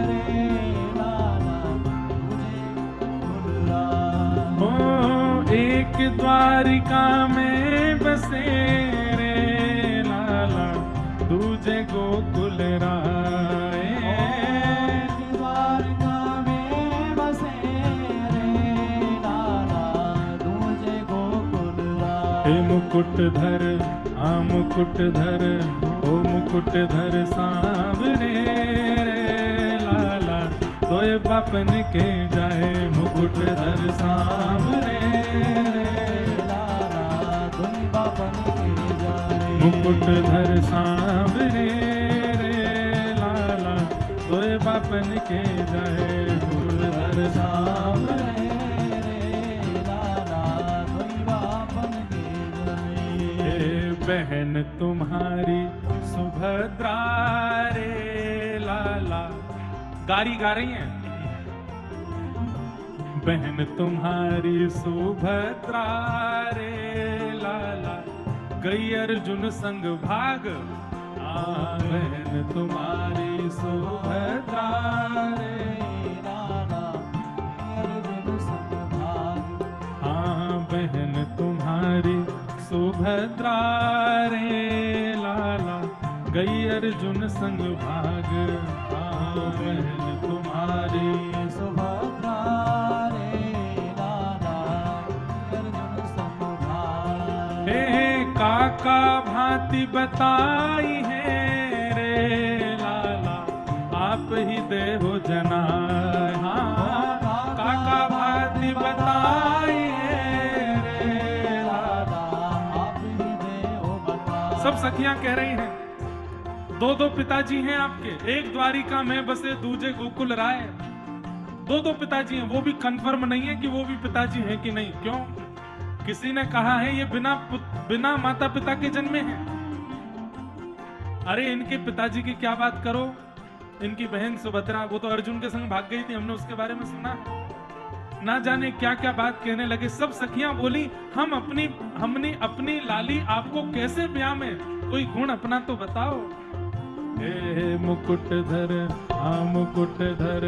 रे लाला, दूजे गोकुल राए। ओ एक द्वारिका में बसे रे लाला, दूजे गोकुल राए। द्वारका में बसे रे लाला, दूजे गोकुल राए। हे मुकुट धर, आ मुकुट धर, ओ मुकुट धर सांवरे रे लाला, दोए बापन के जाए, मुकुट धर सांवरे रे लाला, दोई बापन के जाए। मुकुट धर सांवरे रे लाला, दोए बापन के जाए, मुकुट धर सांवरे। रे लाला, दोई बापन के जाए। हे बहन तुम्हारी सुभद्रा रे लाला, गारी गा रही हैं। बहन तुम्हारी सुभद्रा रे लाला, गई अर्जुन संग भाग। बहन तुम्हारी सुभद्रा रे लाला, अर्जुन संग भाग। हाँ बहन तुम्हारी सुभद्रा रे लाला, गई अर्जुन संग भाग। हाँ बहन तुम्हारी सुभद्रा रे लाला, अर्जुन संग भाग। हे काका भांति बताई है रे लाला, आप ही देहो जना। हाँ काका भांति बताई है रे लाला, आप ही देहो बता। सब सखियां कह रही हैं दो दो पिताजी हैं आपके, एक द्वारिका में बसे, दूजे गोकुल राय। दो दो पिताजी हैं, वो भी कंफर्म नहीं है कि वो भी पिताजी हैं कि नहीं। क्यों? किसी ने कहा है ये बिना माता पिता के जन्मे हैं। अरे इनके पिताजी की क्या बात करो, इनकी बहन सुभद्रा, वो तो अर्जुन के संग भाग गई थी, हमने उसके बारे में सुना। ना जाने क्या क्या बात कहने लगे। सब सखियां बोली हमने अपनी लाली आपको कैसे ब्याह में, कोई गुण अपना तो बताओ। हे मुकुटधर, मुकुटधर